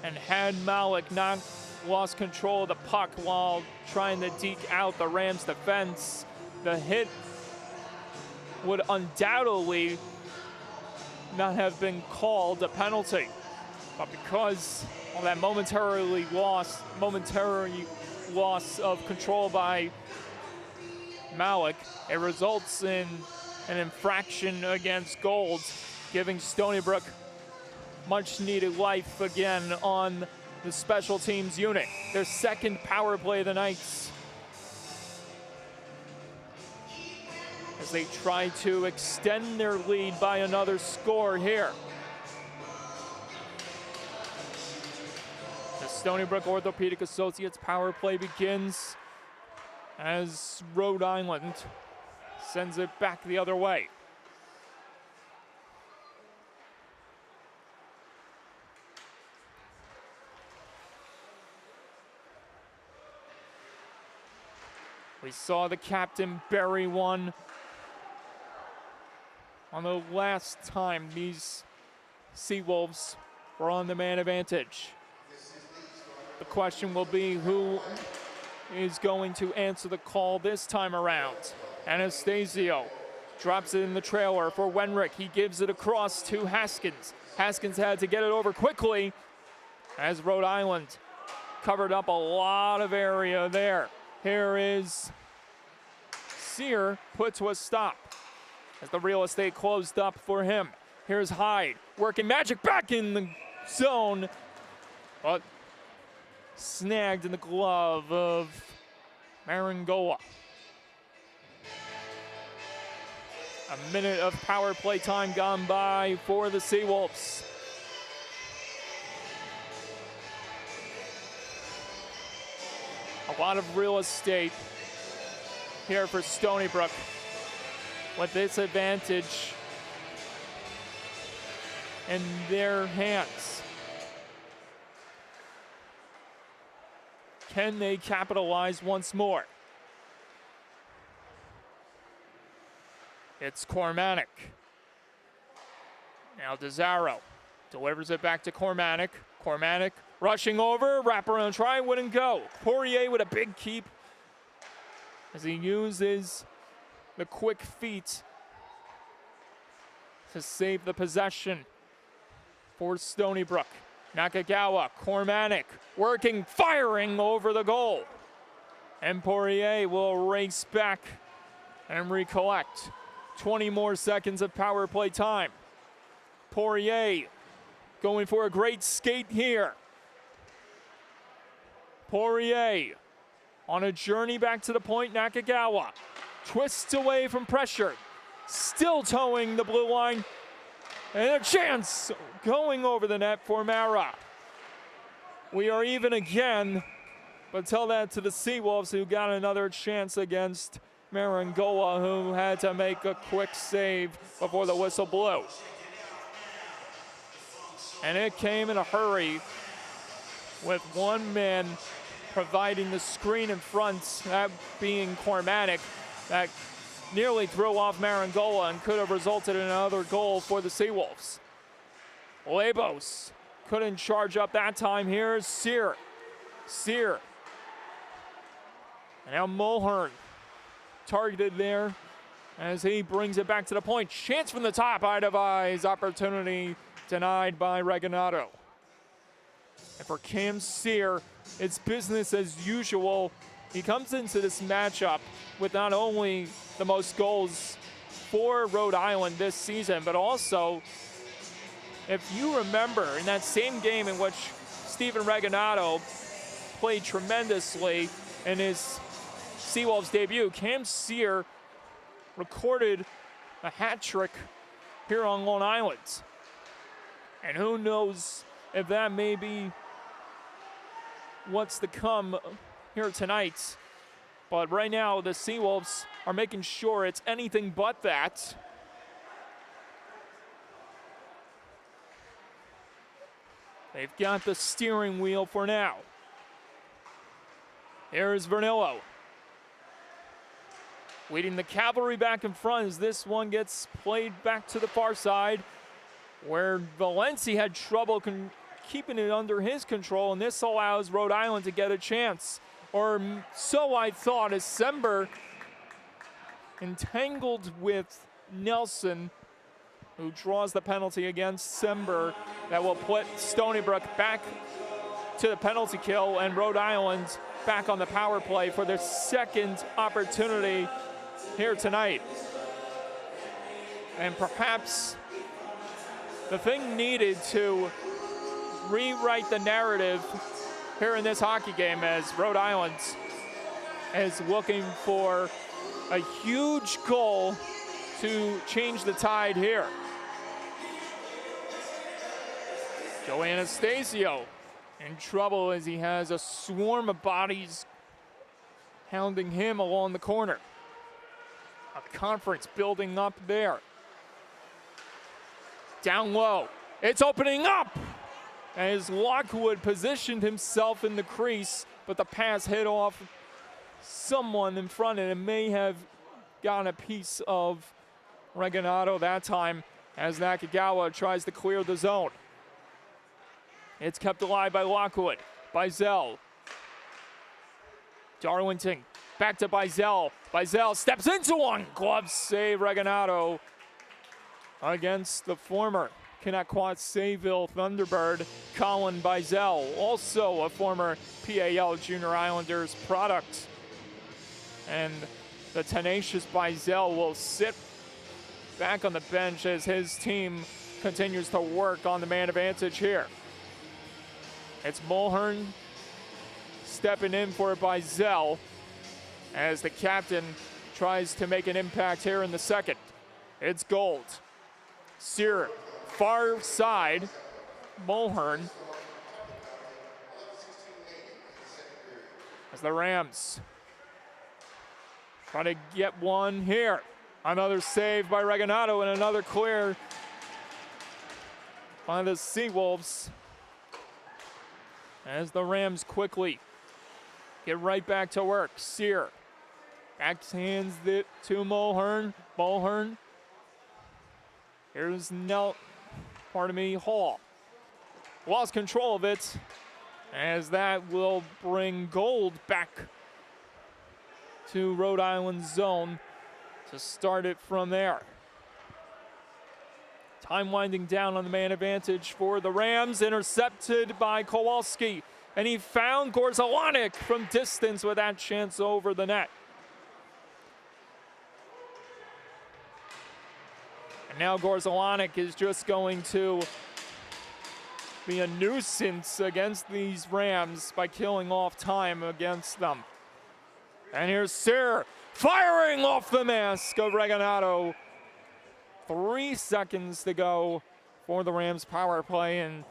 And had Malik not lost control of the puck while trying to deke out the Rams defense, the hit would undoubtedly not have been called a penalty. But because of that momentary loss of control by Malik, it results in an infraction against Gold, giving Stony Brook much needed life again on the special teams unit. Their second power play of the night as they try to extend their lead by another score here. The Stony Brook Orthopedic Associates power play begins as Rhode Island sends it back the other way. We saw the captain bury one on the last time these Seawolves were on the man advantage. The question will be who is going to answer the call this time around. Anastasio drops it in the trailer for Wenrick. He gives it across to Haskins. Haskins had to get it over quickly as Rhode Island covered up a lot of area there. Here is Sear put to a stop as the real estate closed up for him. Here's Hyde working magic back in the zone, but snagged in the glove of Marangola. A minute of power play time gone by for the Seawolves. A lot of real estate here for Stony Brook with this advantage in their hands. Can they capitalize once more? It's Cormanic. Now DeZaro delivers it back to Cormanic. Cormanic rushing over, wraparound try, wouldn't go. Poirier with a big keep as he uses the quick feet to save the possession for Stony Brook. Nakagawa, Cormanic working, firing over the goal. And Poirier will race back and recollect. 20 more seconds of power play time. Poirier going for a great skate here. Poirier on a journey back to the point. Nakagawa twists away from pressure. Still towing the blue line. And a chance going over the net for Mara. We are even again, but tell that to the Seawolves who got another chance against Marangola, who had to make a quick save before the whistle blew. And it came in a hurry with one man providing the screen in front, that being Cormanic, that nearly threw off Marangola and could have resulted in another goal for the Seawolves. Lebos couldn't charge up that time. Here's Sear. And now Mulhern targeted there as he brings it back to the point. Chance from the top, Idevise, opportunity denied by Reginato. And for Cam Sear, it's business as usual. He comes into this matchup with not only the most goals for Rhode Island this season, but also, if you remember, in that same game in which Stephen Reginato played tremendously in his Seawolves debut, Cam Sear recorded a hat trick here on Long Island. And who knows if that may be what's to come here tonight. But right now, the Seawolves are making sure it's anything but that. They've got the steering wheel for now. Here's Vernillo, leading the cavalry back in front as this one gets played back to the far side, where Valenci had trouble keeping it under his control, and this allows Rhode Island to get a chance. Or so I thought, as Sember entangled with Nelson, who draws the penalty against Sember, that will put Stony Brook back to the penalty kill and Rhode Island back on the power play for their second opportunity here tonight. And perhaps the thing needed to rewrite the narrative here in this hockey game, as Rhode Island is looking for a huge goal to change the tide here. Joe Anastasio in trouble as he has a swarm of bodies hounding him along the corner. A conference building up there. Down low, it's opening up as Lockwood positioned himself in the crease, but the pass hit off someone in front, and it may have gotten a piece of Reganado that time as Nakagawa tries to clear the zone. It's kept alive by Lockwood. Bizel. Darlington back to Bizel. Bizel steps into one. Glove save, Reganado against the former Connecticut Sayville Thunderbird, Colin Bizel, also a former PAL Junior Islanders product. And the tenacious Bizel will sit back on the bench as his team continues to work on the man advantage here. It's Mulhern stepping in for Bizel as the captain tries to make an impact here in the second. It's Gold. Sear, far side, Mulhern. As the Rams try to get one here. Another save by Reganado and another clear by the Seawolves. As the Rams quickly get right back to work. Sear backhands it to Mulhern. Mulhern. Here's Hall. Lost control of it, as that will bring Gold back to Rhode Island zone to start it from there. Time winding down on the man advantage for the Rams, intercepted by Kowalski, and he found Gorzelanic from distance with that chance over the net. And now Gorzelanic is just going to be a nuisance against these Rams by killing off time against them. And here's Sear firing off the mask of Reganado. 3 seconds to go for the Rams power play, and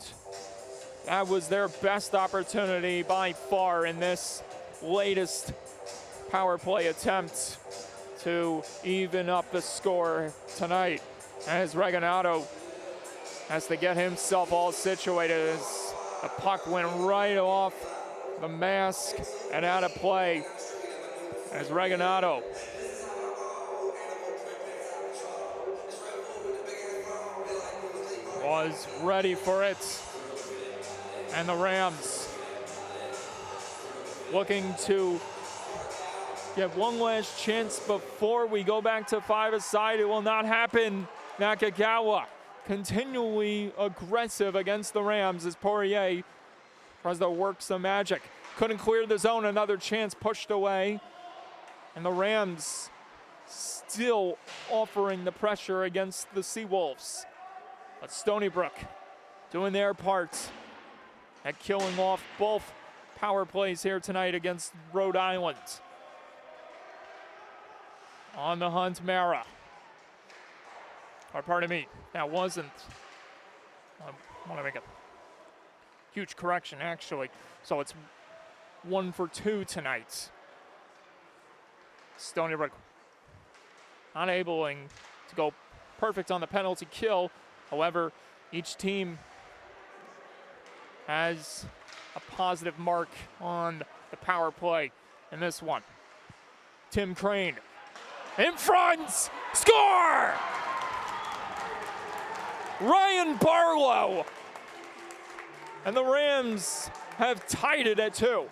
that was their best opportunity by far in this latest power play attempt to even up the score tonight, as Reganado has to get himself all situated as the puck went right off the mask and out of play, as Reganado was ready for it. And the Rams looking to get one last chance before we go back to 5-a-side. It will not happen. Nakagawa continually aggressive against the Rams as Poirier tries to work some magic. Couldn't clear the zone. Another chance pushed away. And the Rams still offering the pressure against the Seawolves. But Stony Brook doing their part at killing off both power plays here tonight against Rhode Island. On the hunt, Mara. Or pardon me, that wasn't. I want to make a huge correction, actually. So it's 1 for 2 tonight. Stony Brook unable to go perfect on the penalty kill. However, each team has a positive mark on the power play in this one. Tim Crane in front, score! Ryan Barlow, and the Rams have tied it at 2.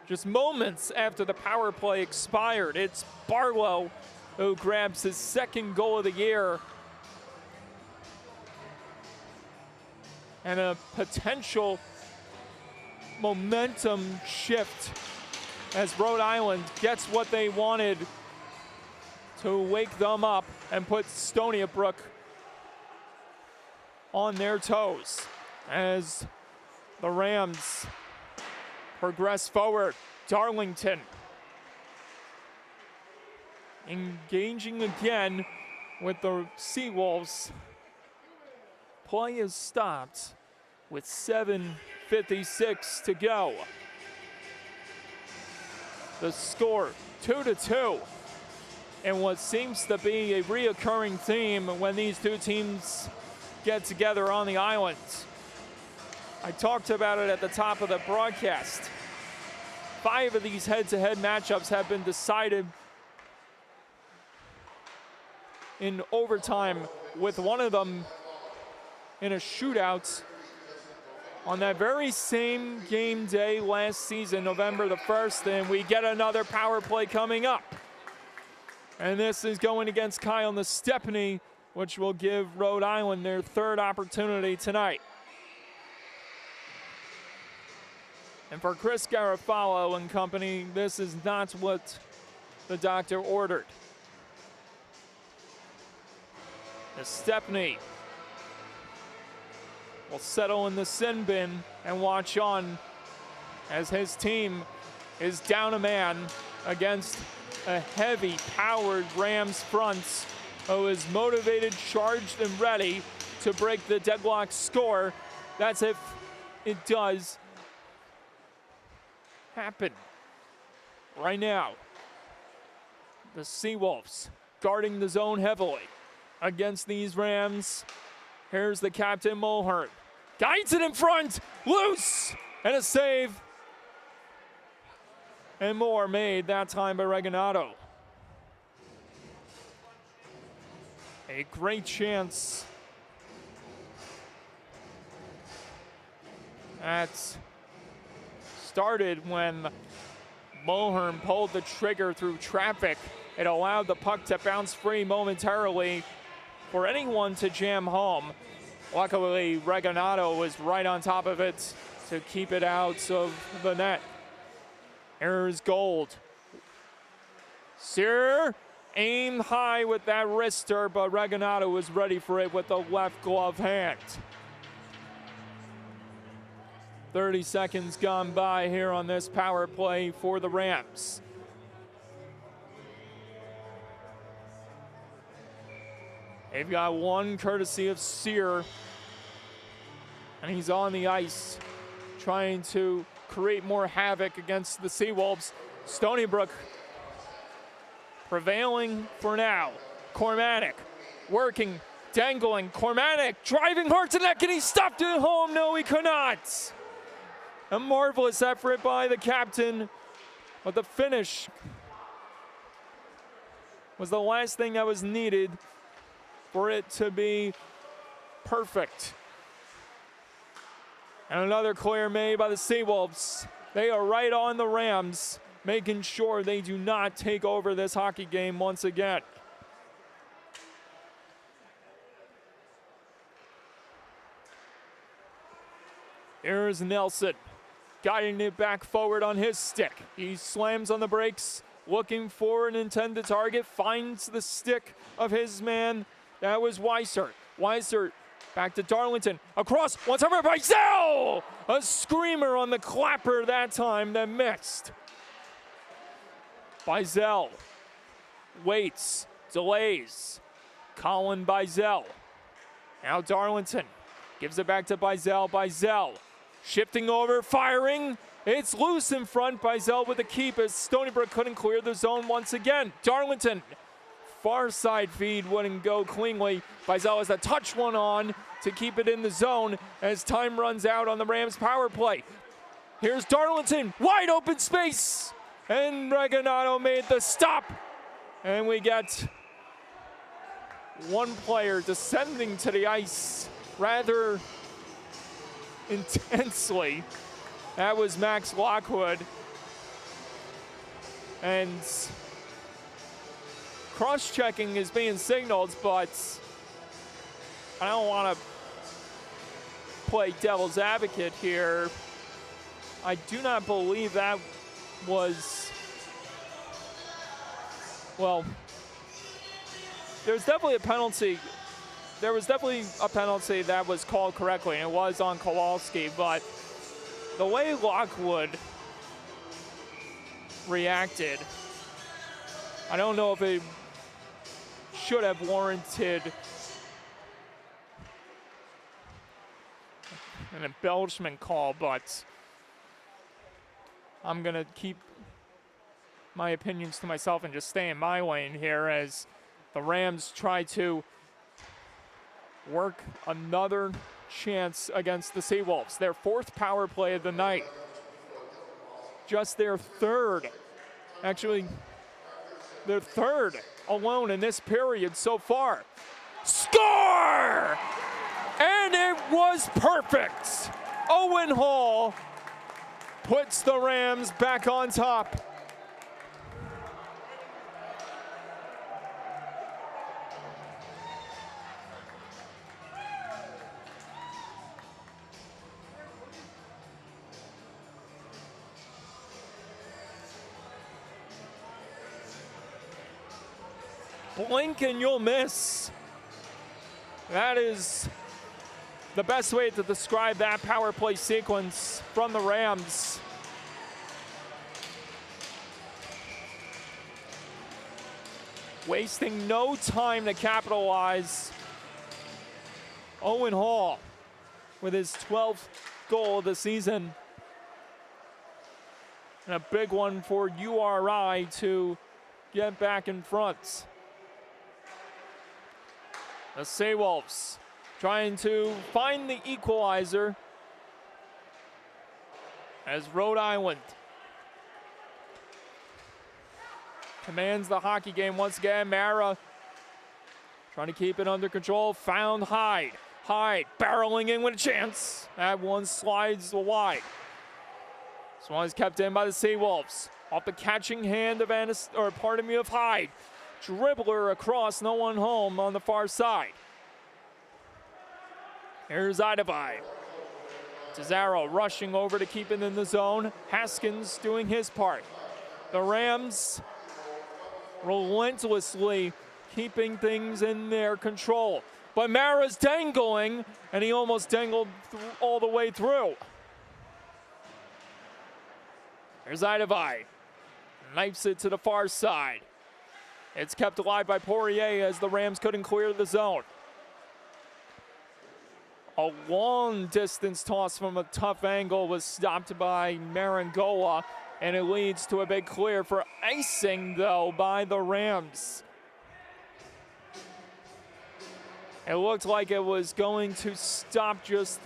Just moments after the power play expired, it's Barlow who grabs his second goal of the year, and a potential momentum shift as Rhode Island gets what they wanted to wake them up and put Stony Brook on their toes as the Rams progress forward. Darlington engaging again with the Seawolves. Play is stopped with 7:56 to go. The score 2-2, and what seems to be a reoccurring theme when these two teams get together on the island. I talked about it at the top of the broadcast. 5 of these head-to-head matchups have been decided in overtime, with one of them in a shootout on that very same game day last season, November the 1st, and we get another power play coming up. And this is going against Kyle Stepney, which will give Rhode Island their 3rd opportunity tonight. And for Chris Garofalo and company, this is not what the doctor ordered. Stepney will settle in the sin bin and watch on as his team is down a man against a heavy-powered Rams front who is motivated, charged, and ready to break the deadlock score. That's if it does happen. Right now, the Seawolves guarding the zone heavily against these Rams. Here's the captain, Mulhern. Guides it in front, loose, and a save. And more made that time by Reganato. A great chance. That started when Mulhern pulled the trigger through traffic. It allowed the puck to bounce free momentarily for anyone to jam home. Luckily, Reganato was right on top of it to keep it out of the net. Here's Gold. Sear aimed high with that wrister, but Reganato was ready for it with the left glove hand. 30 seconds gone by here on this power play for the Rams. They've got one courtesy of Sear, and he's on the ice trying to create more havoc against the Seawolves. Stony Brook prevailing for now. Cormanek working, dangling. Cormanek driving hard to net. Can he stop it home? No, he could not. A marvelous effort by the captain, but the finish was the last thing that was needed for it to be perfect. And another clear made by the Seawolves. They are right on the Rams, making sure they do not take over this hockey game once again. Here's Nelson, guiding it back forward on his stick. He slams on the brakes, looking for an intended target, finds the stick of his man. That was Weiser. Weiser back to Darlington. Across, one time by Zell! A screamer on the clapper that time that missed. Bizell waits, delays. Colin Bizell. Now Darlington gives it back to Bizell. Bizell shifting over, firing. It's loose in front. Bizell with the keep as Stony Brook couldn't clear the zone once again. Darlington, far side feed wouldn't go cleanly. Bizell has to touch one on to keep it in the zone as time runs out on the Rams power play. Here's Darlington, wide open space. And Reganato made the stop. And we get one player descending to the ice rather intensely. That was Max Lockwood. And cross-checking is being signaled, but I don't want to play devil's advocate here. I do not believe that was, well, there's definitely a penalty. There was definitely a penalty that was called correctly, and it was on Kowalski, but the way Lockwood reacted, I don't know if it should have warranted an embellishment call, but I'm going to keep my opinions to myself and just stay in my lane here as the Rams try to work another chance against the Seawolves. Their 4th power play of the night. just their third. Actually, their third alone in this period so far. Score! And it was perfect. Owen Hall puts the Rams back on top. Blink and you'll miss. That is the best way to describe that power play sequence from the Rams. Wasting no time to capitalize. Owen Hall with his 12th goal of the season. And a big one for URI to get back in front. The Seawolves trying to find the equalizer as Rhode Island commands the hockey game once again. Mara trying to keep it under control. Found Hyde. Hyde barreling in with a chance. That one slides wide. This one is kept in by the Seawolves. Off the catching hand of of Hyde. Dribbler across, no one home on the far side. Here's Idavai. Cesaro rushing over to keep it in the zone. Haskins doing his part. The Rams relentlessly keeping things in their control. But Mara's dangling, and he almost dangled all the way through. Here's Idavai. Knifes it to the far side. It's kept alive by Poirier as the Rams couldn't clear the zone. A long distance toss from a tough angle was stopped by Marangola, and it leads to a big clear for icing, though, by the Rams. It looked like it was going to stop just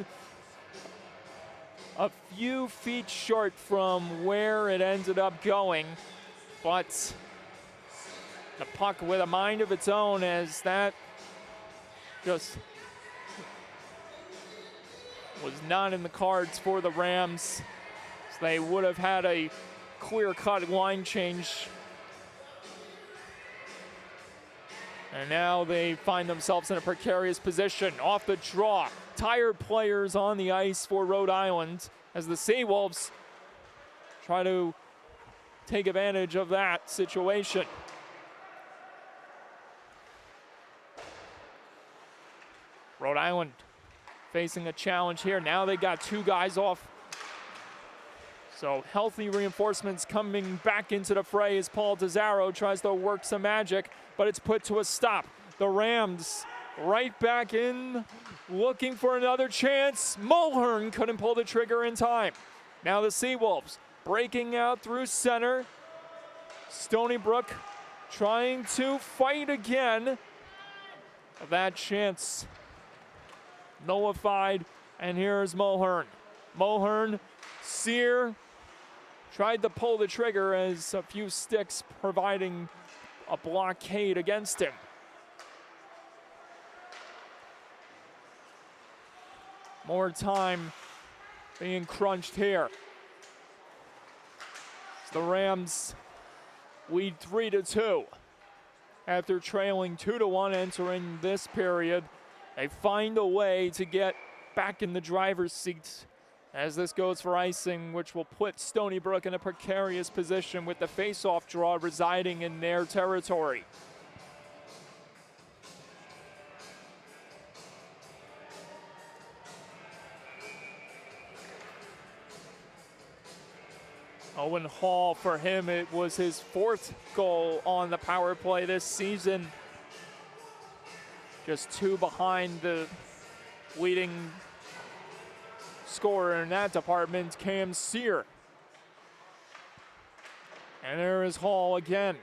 a few feet short from where it ended up going, but the puck with a mind of its own, as that just was not in the cards for the Rams. So they would have had a clear-cut line change. And now they find themselves in a precarious position. Off the draw, tired players on the ice for Rhode Island as the Seawolves try to take advantage of that situation. Rhode Island facing a challenge here. Now they got two guys off. So healthy reinforcements coming back into the fray as Paul Cesaro tries to work some magic, but it's put to a stop. The Rams right back in, looking for another chance. Mulhern couldn't pull the trigger in time. Now the Seawolves breaking out through center. Stony Brook trying to fight again. That chance nullified, and here's Mulhern. Mulhern, Sear tried to pull the trigger as a few sticks providing a blockade against him. More time being crunched here. The Rams lead 3-2 after trailing 2-1 entering this period. They find a way to get back in the driver's seat as this goes for icing, which will put Stony Brook in a precarious position with the face-off draw residing in their territory. Owen Hall, for him, it was his fourth goal on the power play this season. Just two behind the leading scorer in that department, Cam Sear. And there is Hall again,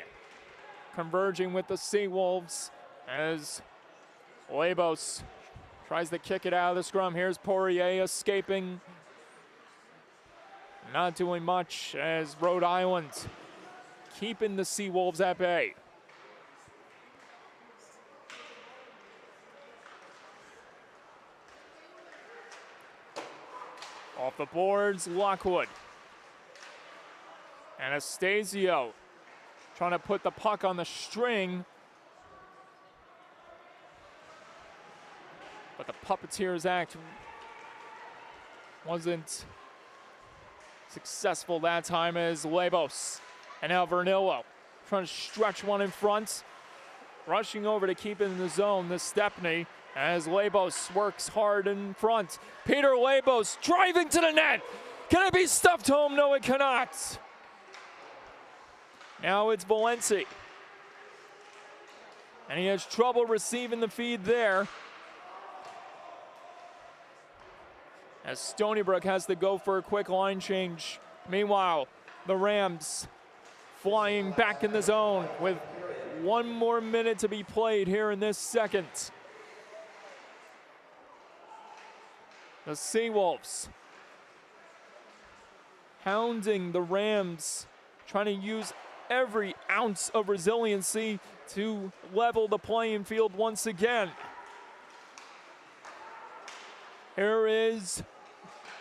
converging with the Seawolves as Labos tries to kick it out of the scrum. Here's Poirier escaping. not doing much as Rhode Island keeping the Seawolves at bay. Off the boards, Lockwood. Anastasio trying to put the puck on the string. But the Puppeteers Act wasn't successful that time as Labos and now Vernillo trying to stretch one in front. Rushing over to keep it in the zone, this Stepney, as Labos works hard in front. Peter Labos driving to the net. Can it be stuffed home? No, it cannot. Now it's Valenci. And he has trouble receiving the feed there. As Stony Brook has to go for a quick line change. Meanwhile, the Rams flying back in the zone with 1 more minute to be played here in this second. The Seawolves hounding the Rams, trying to use every ounce of resiliency to level the playing field once again. Here is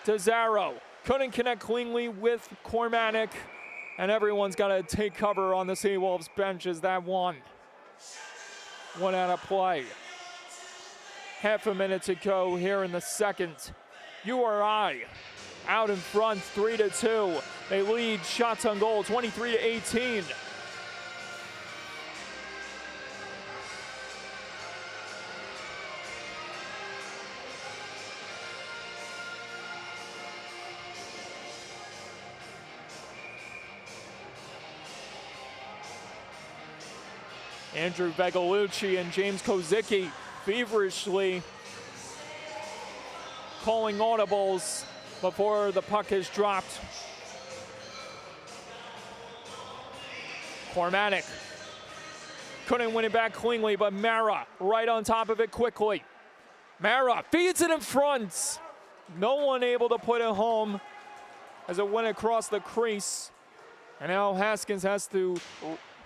Tazaro. Couldn't connect cleanly with Cormanic, and everyone's got to take cover on the Seawolves bench as that one out of play. Half a minute to go here in the second. URI out in front, 3-2. They lead shots on goal, 23-18. Andrew Vegalucci and James Kozicki feverishly calling audibles before the puck is dropped. Cormanic couldn't win it back cleanly, but Mara right on top of it quickly. Mara feeds it in front. No one able to put it home as it went across the crease. And now Haskins has to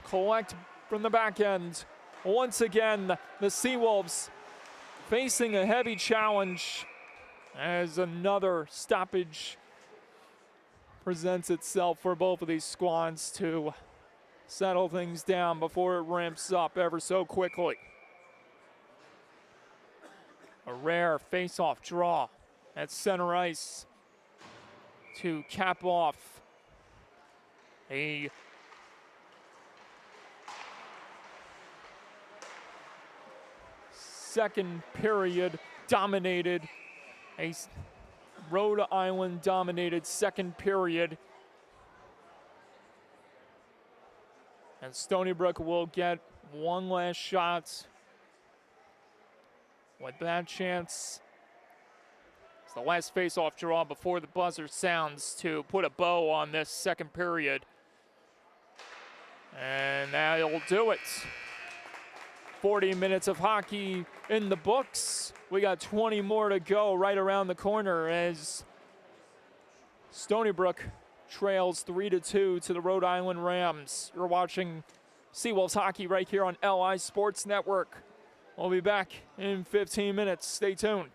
collect from the back end. Once again, the Seawolves facing a heavy challenge as another stoppage presents itself for both of these squads to settle things down before it ramps up ever so quickly. A rare face-off draw at center ice to cap off a second period dominated, a Rhode Island dominated second period. And Stony Brook will get one last shot with that chance. It's the last face-off draw before the buzzer sounds to put a bow on this second period. And that'll do it. 40 minutes of hockey in the books. We got 20 more to go right around the corner as Stony Brook trails 3-2 to the Rhode Island Rams. You're watching Seawolves hockey right here on LI Sports Network. We'll be back in 15 minutes. Stay tuned.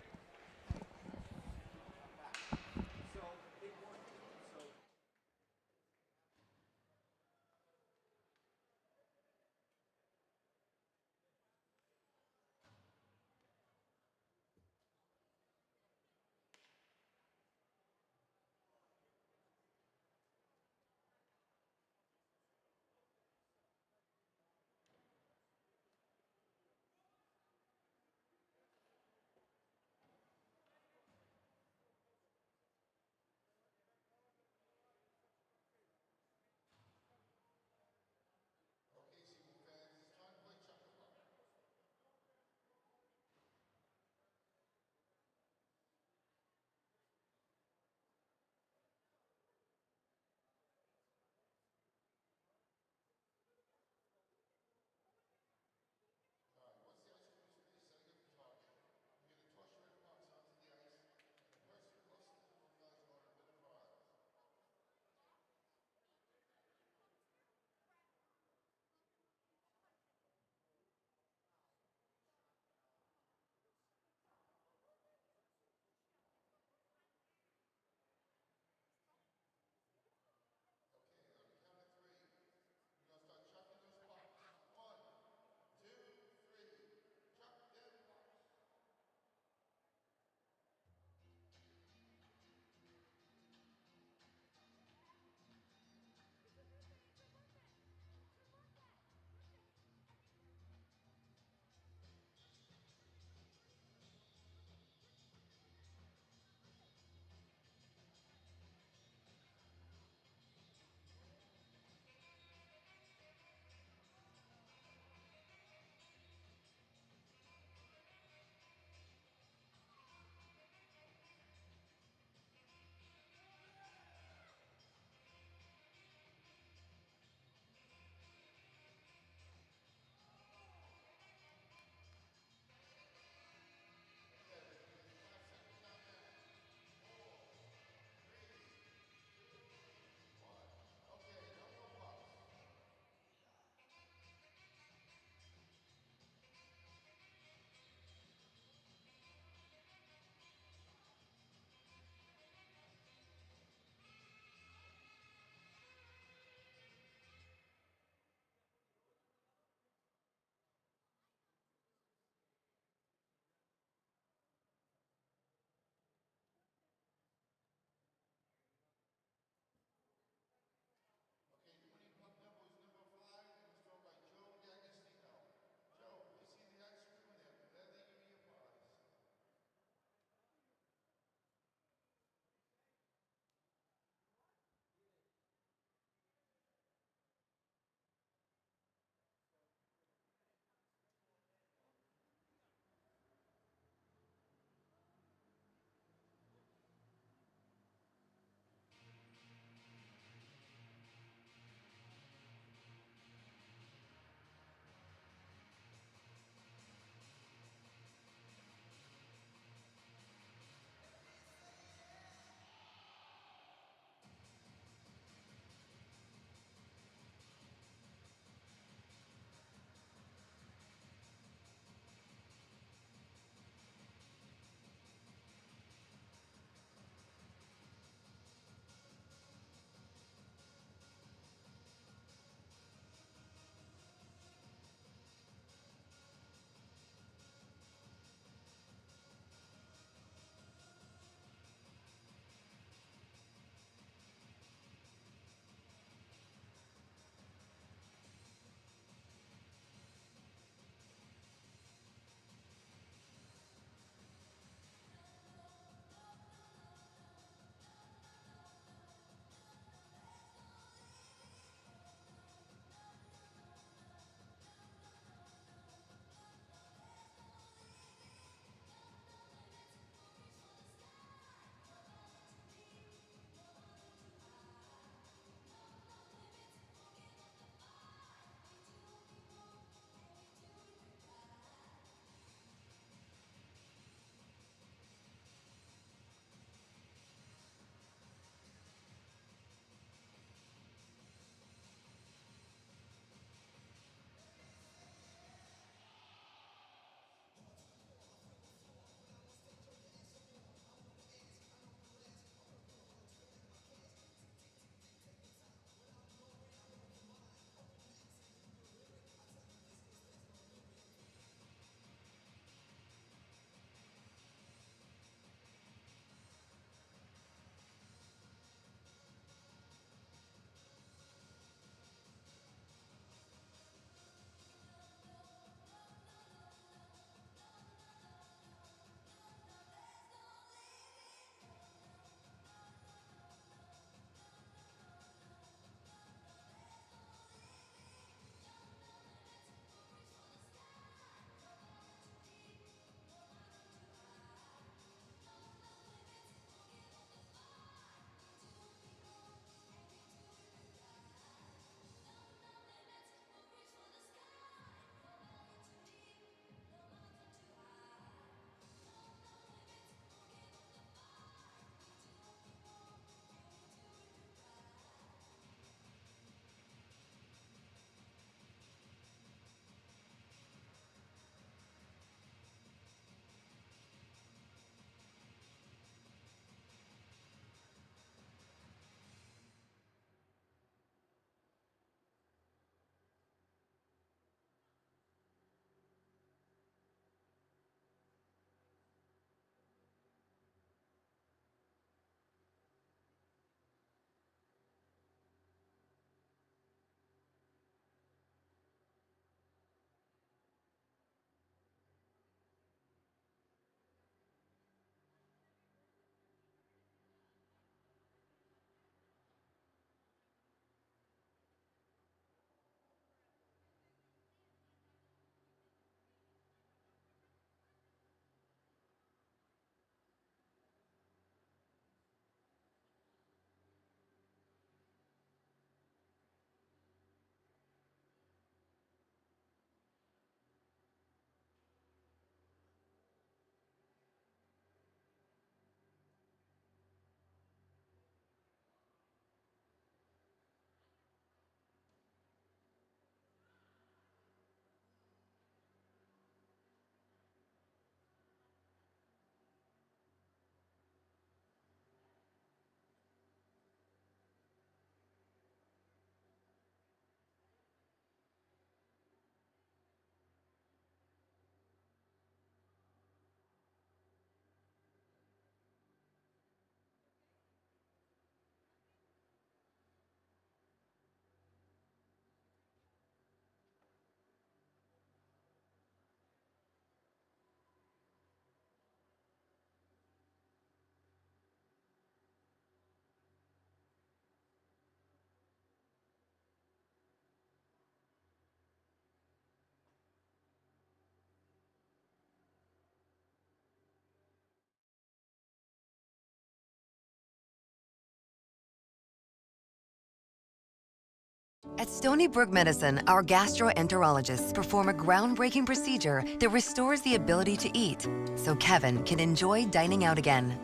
At Stony Brook Medicine, our gastroenterologists perform a groundbreaking procedure that restores the ability to eat, so Kevin can enjoy dining out again.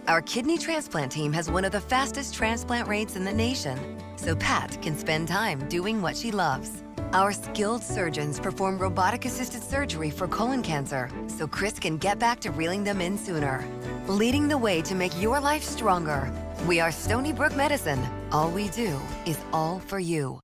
Our kidney transplant team has one of the fastest transplant rates in the nation, so Pat can spend time doing what she loves. Our skilled surgeons perform robotic-assisted surgery for colon cancer, so Chris can get back to reeling them in sooner. Leading the way to make your life stronger. We are Stony Brook Medicine. All we do is all for you.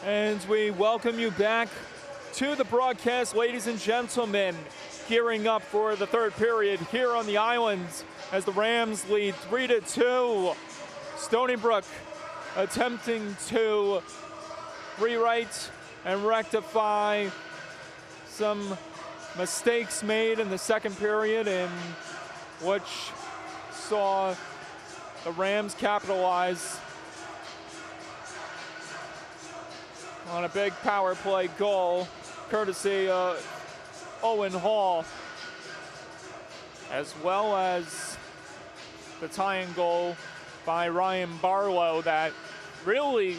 And we welcome you back to the broadcast, ladies and gentlemen, gearing up for the third period here on the island as the Rams lead 3-2. Stony Brook attempting to rewrite and rectify some mistakes made in the second period, in which saw the Rams capitalize on a big power play goal, courtesy Owen Hall, as well as the tying goal by Ryan Barlow that really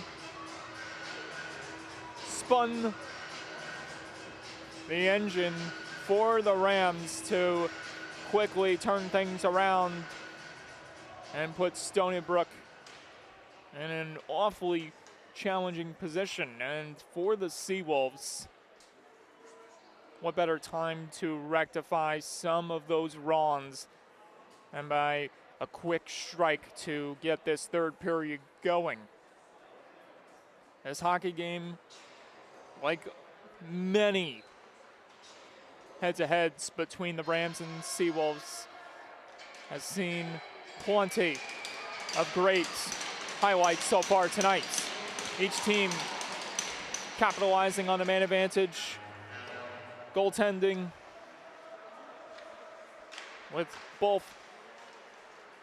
spun the engine for the Rams to quickly turn things around and put Stony Brook in an awfully challenging position. And for the Seawolves, what better time to rectify some of those wrongs and by a quick strike to get this third period going. This hockey game, like many head-to-heads between the Rams and Seawolves, has seen plenty of great highlights so far tonight. Each team capitalizing on the man advantage, goaltending, with both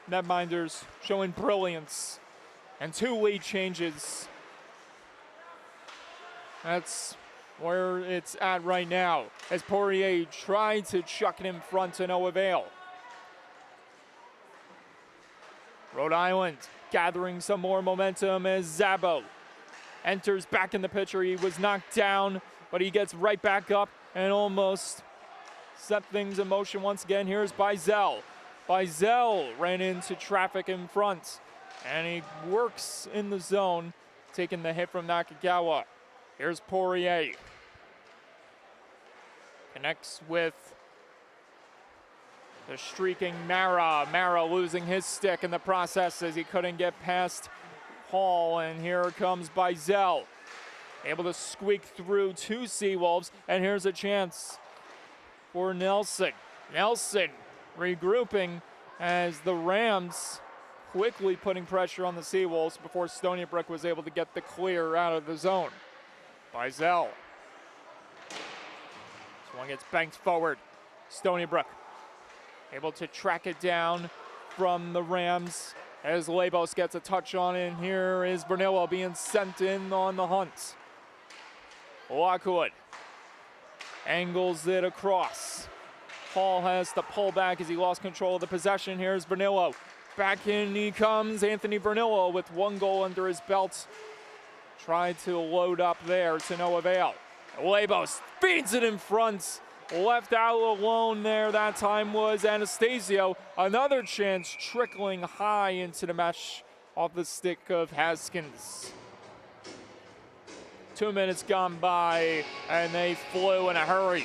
netminders showing brilliance, and 2 lead changes. That's where it's at right now, as Poirier tried to chuck it in front to no avail. Rhode Island gathering some more momentum as Zabo enters back in the picture. He was knocked down, but he gets right back up and almost set things in motion once again. Here's Bizel. Bizel ran into traffic in front, and he works in the zone, taking the hit from Nakagawa. Here's Poirier. Connects with the streaking Mara. Mara losing his stick in the process as he couldn't get past Hall, and here comes Bizel. Able to squeak through 2 Seawolves, and here's a chance for Nelson. Nelson regrouping as the Rams quickly putting pressure on the Seawolves before Stony Brook was able to get the clear out of the zone. Bizel. This one gets banked forward. Stony Brook able to track it down from the Rams as Labos gets a touch on it. And here is Vernillo being sent in on the hunt. Lockwood angles it across. Hall has to pull back as he lost control of the possession. Here's Vernillo. Back in he comes, Anthony Vernillo, with 1 goal under his belt. Tried to load up there to no avail. Labos feeds it in front. Left out alone there that time was Anastasio. Another chance trickling high into the mesh off the stick of Haskins. 2 minutes gone by, and they flew in a hurry.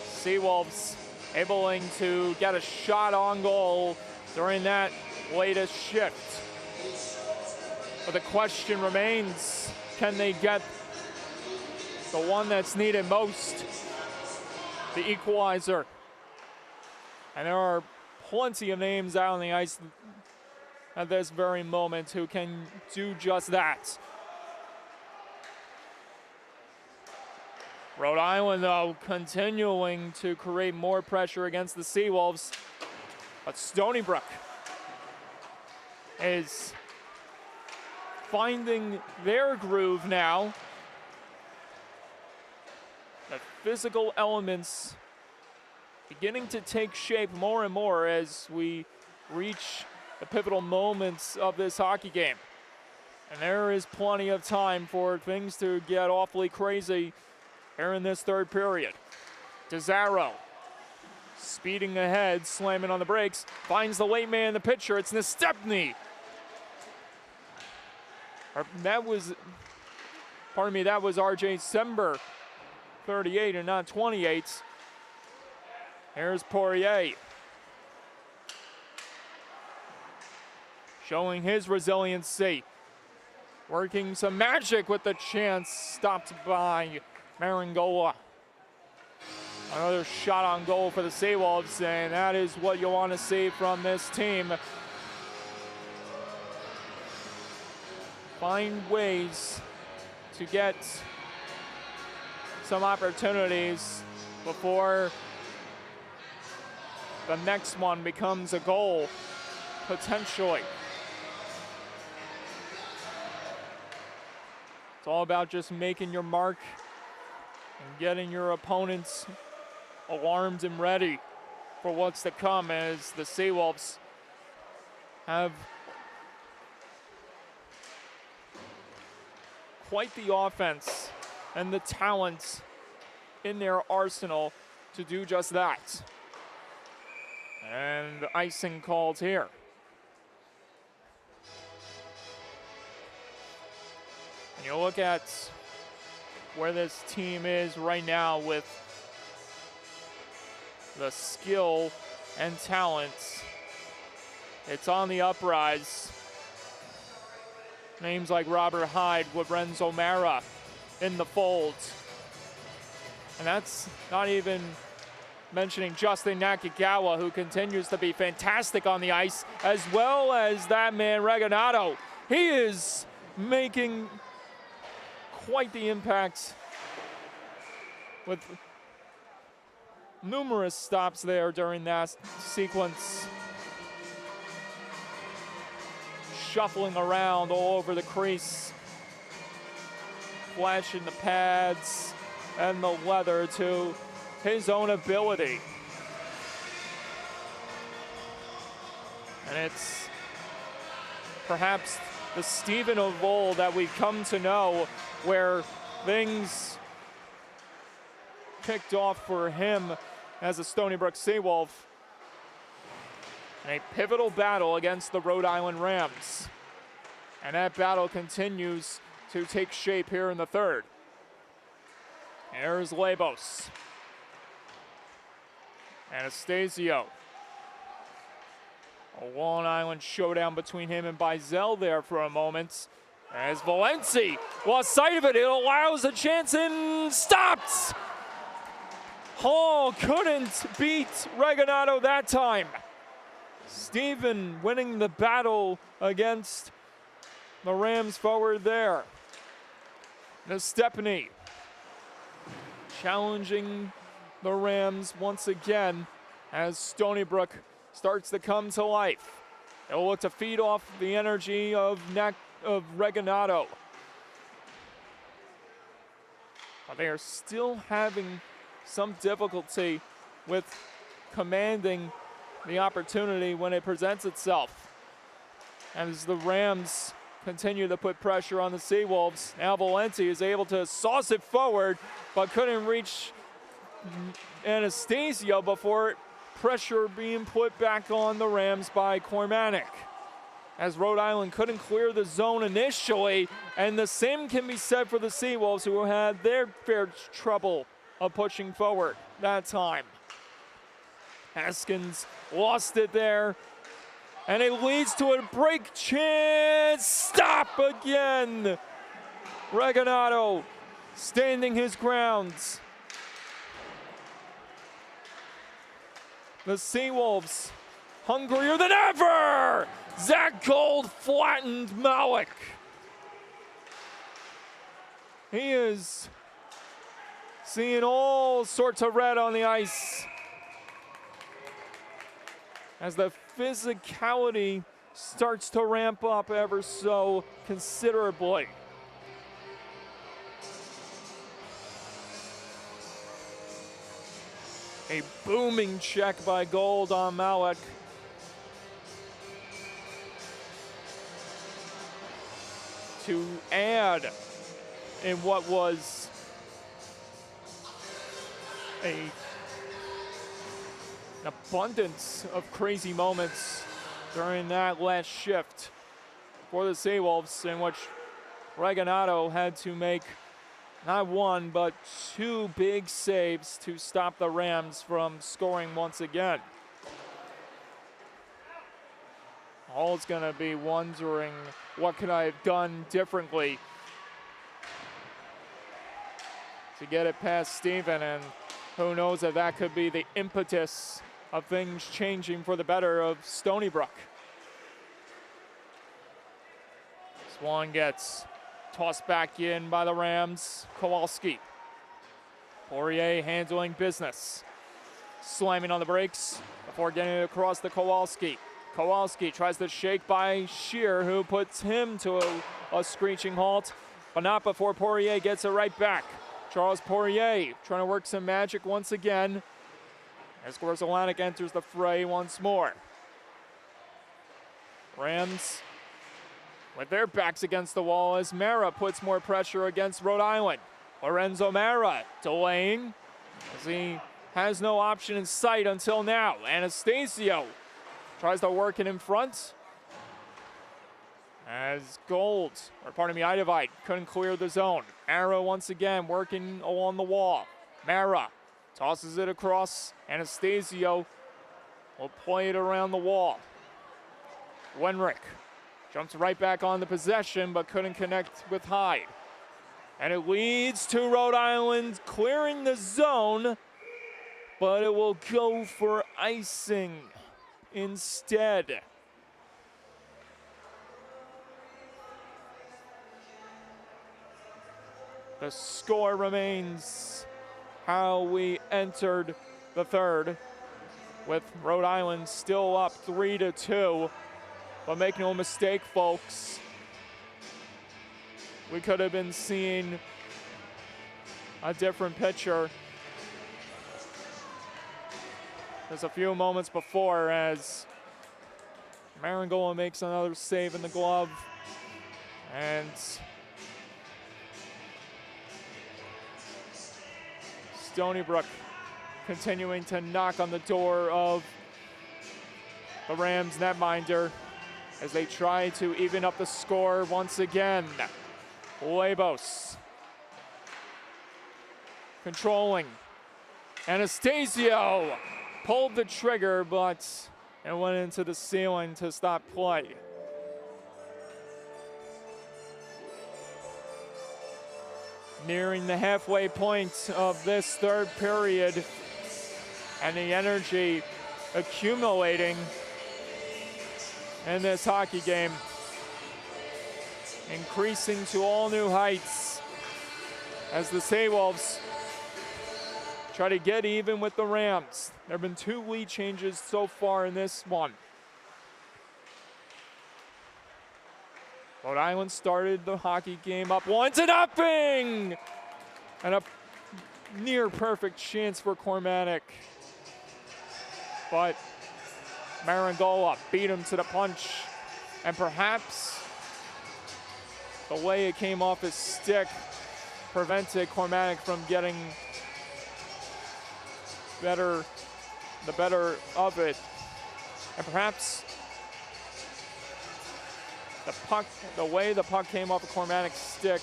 Seawolves able to get a shot on goal during that latest shift. But the question remains, can they get the one that's needed most? The equalizer. And there are plenty of names out on the ice at this very moment who can do just that. Rhode Island, though, continuing to create more pressure against the Seawolves. But Stony Brook is finding their groove now. The physical elements beginning to take shape more and more as we reach the pivotal moments of this hockey game. And there is plenty of time for things to get awfully crazy here in this third period. DeZaro speeding ahead, slamming on the brakes, finds the late man in the picture. It's Nestepny. That was RJ Sember, 38 and not 28. Here's Poirier, showing his resiliency. working some magic with the chance, stopped by Maringola. Another shot on goal for the Seawolves, and that is what you want to see from this team. Find ways to get some opportunities before the next one becomes a goal, potentially. It's all about just making your mark and getting your opponents alarmed and ready for what's to come, as the Seawolves have quite the offense and the talent in their arsenal to do just that. And icing called here. And you look at where this team is right now with the skill and talent. It's on the uprise. Names like Robert Hyde, Lorenzo Mara in the fold. And that's not even mentioning Justin Nakagawa, who continues to be fantastic on the ice, as well as that man, Reganato. He is making quite the impact with numerous stops there during that sequence. Shuffling around all over the crease, flashing the pads and the leather to his own ability. And it's perhaps the Steven of old that we've come to know, where things kicked off for him as a Stony Brook Seawolf in a pivotal battle against the Rhode Island Rams. And that battle continues to take shape here in the third. Here's Labos. Anastasio. A Long Island showdown between him and Bizel there for a moment. As Valenci lost sight of it, it allows a chance and stopped! Hall couldn't beat Reganato that time. Steven winning the battle against the Rams forward there. Stepney challenging the Rams once again as Stony Brook starts to come to life. They'll look to feed off the energy of Reganato. But they are still having some difficulty with commanding the opportunity when it presents itself. And as the Rams continue to put pressure on the Seawolves, now Valenti is able to sauce it forward, but couldn't reach Anastasio before pressure being put back on the Rams by Cormanic. As Rhode Island couldn't clear the zone initially, and the same can be said for the Seawolves, who had their fair trouble of pushing forward that time. Haskins lost it there, and it leads to a break chance. Stop again. Reganato standing his grounds. The Seawolves hungrier than ever. Zach Gold flattened Malik. He is seeing all sorts of red on the ice as the physicality starts to ramp up ever so considerably. A booming check by Gold on Malik. To add in what was an abundance of crazy moments during that last shift for the Seawolves, in which Reganato had to make not one, but two big saves to stop the Rams from scoring once again. Hall's going to be wondering, what could I have done differently to get it past Steven? And who knows if that could be the impetus of things changing for the better of Stony Brook. Swan gets tossed back in by the Rams. Kowalski. Poirier handling business. Slamming on the brakes before getting it across to Kowalski. Kowalski tries to shake by Shear, who puts him to a screeching halt, but not before Poirier gets it right back. Charles Poirier trying to work some magic once again, as Atlantic enters the fray once more. Rams with their backs against the wall as Mara puts more pressure against Rhode Island. Lorenzo Mara delaying as he has no option in sight until now. Anastasio tries to work it in front as Idivite couldn't clear the zone. Mara once again working along the wall. Mara tosses it across. Anastasio will play it around the wall. Wenrick jumps right back on the possession but couldn't connect with Hyde. And it leads to Rhode Island clearing the zone, but it will go for icing instead. The score remains how we entered the third, with Rhode Island still up 3-2. But make no mistake, folks, we could have been seeing a different picture just a few moments before, as Marangola makes another save in the glove, and Stony Brook continuing to knock on the door of the Rams netminder as they try to even up the score once again. Labos controlling. Anastasio pulled the trigger, but it went into the ceiling to stop play. Nearing the halfway point of this third period, and the energy accumulating in this hockey game, increasing to all new heights as the Seawolves try to get even with the Rams. There have been 2 lead changes so far in this one. Rhode Island started the hockey game up 1-0, and a near perfect chance for Cormatic, but Marangola beat him to the punch, and perhaps the way it came off his stick prevented Cormatic from getting the better of it, and perhaps the way the puck came off of Cormatic's stick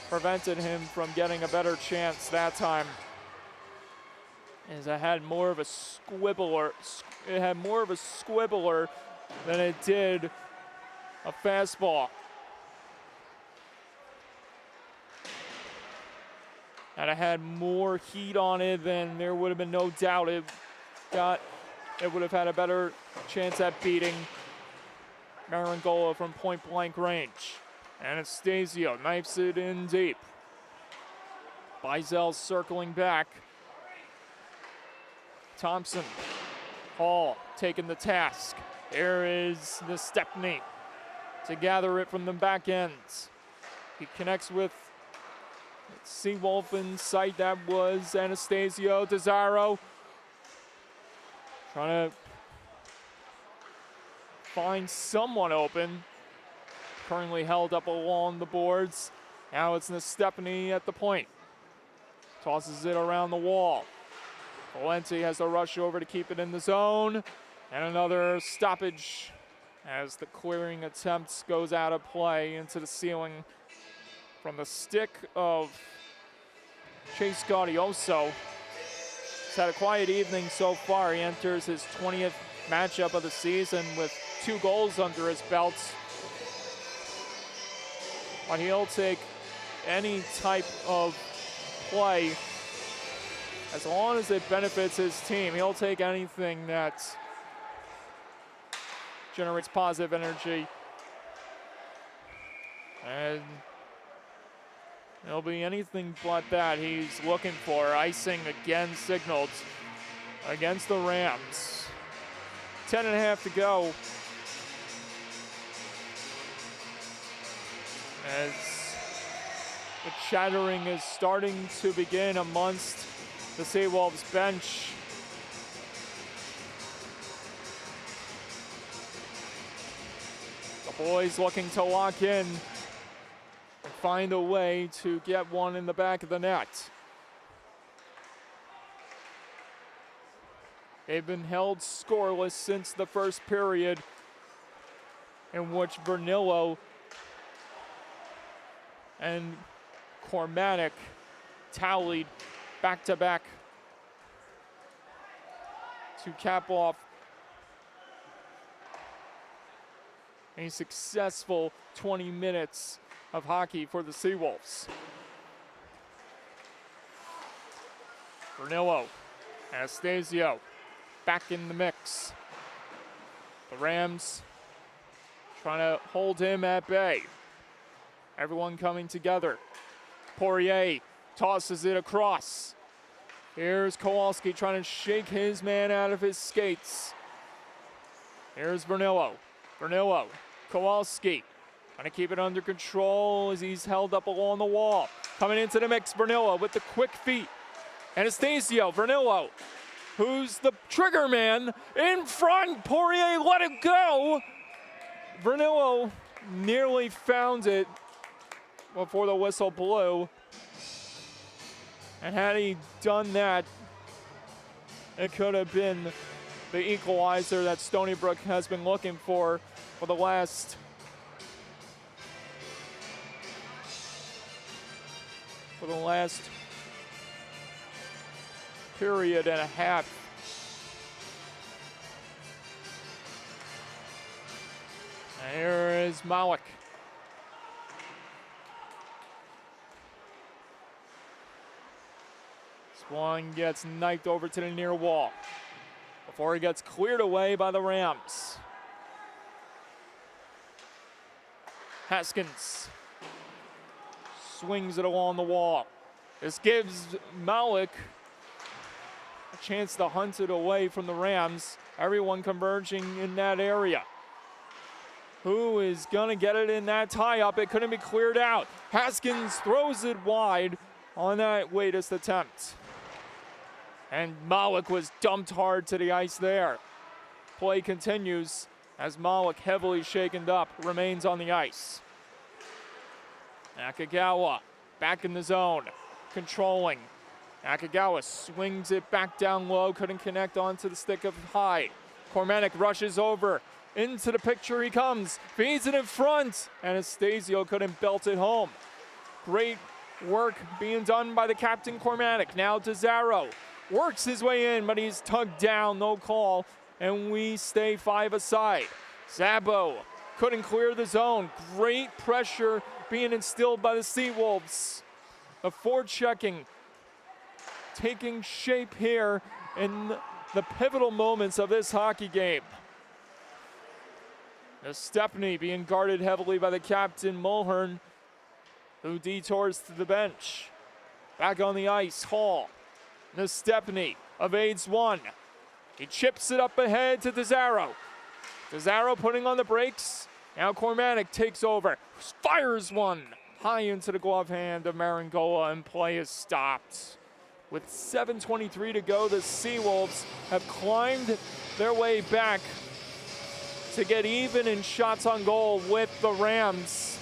prevented him from getting a better chance that time, as it had more of a squibbler. It had more of a squibbler than it did a fastball. And it had more heat on it, then there would have been no doubt it would have had a better chance at beating Marangola from point blank range. Anastasio knifes it in deep. Bizel circling back. Thompson. Hall taking the task. Here is the Stepney to gather it from the back end. He connects with Seawolf in sight. That was Anastasio. Desaro trying to find someone open. Currently held up along the boards. Now it's Stepney at the point. Tosses it around the wall. Valenti has to rush over to keep it in the zone. And another stoppage as the clearing attempt goes out of play into the ceiling from the stick of Chase Gaudioso. had a quiet evening so far. He enters his 20th matchup of the season with 2 goals under his belt. But he'll take any type of play as long as it benefits his team. He'll take anything that generates positive energy. And it'll be anything but that he's looking for. Icing again signaled against the Rams. 10.5 to go. As the chattering is starting to begin amongst the Seawolves bench. The boys looking to lock in and find a way to get one in the back of the net. They've been held scoreless since the first period, in which Vernillo and Cormatic tallied back-to-back to cap off a successful 20 minutes of hockey for the Seawolves. Vernillo, Anastasio, back in the mix. The Rams trying to hold him at bay. Everyone coming together. Poirier tosses it across. Here's Kowalski trying to shake his man out of his skates. Here's Vernillo. Vernillo, Kowalski trying to keep it under control as he's held up along the wall. Coming into the mix, Vernillo with the quick feet. Anastasio, Vernillo, who's the trigger man in front. Poirier let it go. Vernillo nearly found it before the whistle blew. And had he done that, it could have been the equalizer that Stony Brook has been looking for the last period and a half. And here is Malik. One gets knifed over to the near wall before he gets cleared away by the Rams. Haskins swings it along the wall. This gives Malik a chance to hunt it away from the Rams. Everyone converging in that area. Who is gonna get it in that tie-up? It couldn't be cleared out. Haskins throws it wide on that latest attempt. And Malik was dumped hard to the ice there. Play continues as Malik, heavily shaken up, remains on the ice. Nakagawa back in the zone, controlling. Nakagawa swings it back down low, couldn't connect onto the stick of Hyde. Cormatic rushes over, into the picture he comes, feeds it in front. Anastasio couldn't belt it home. Great work being done by the captain Cormatic. Now to Zarro. Works his way in, but he's tugged down, no call, and we stay 5 aside. Zabo couldn't clear the zone. Great pressure being instilled by the Seawolves. The forechecking taking shape here in the pivotal moments of this hockey game. Stepney being guarded heavily by the captain Mulhern, who detours to the bench. Back on the ice, Hall. Stepney evades one. He chips it up ahead to DeZarro. DeZarro putting on the brakes. Now Cormatic takes over. Fires one high into the glove hand of Marangola, and play is stopped. With 7:23 to go, the Seawolves have climbed their way back to get even in shots on goal with the Rams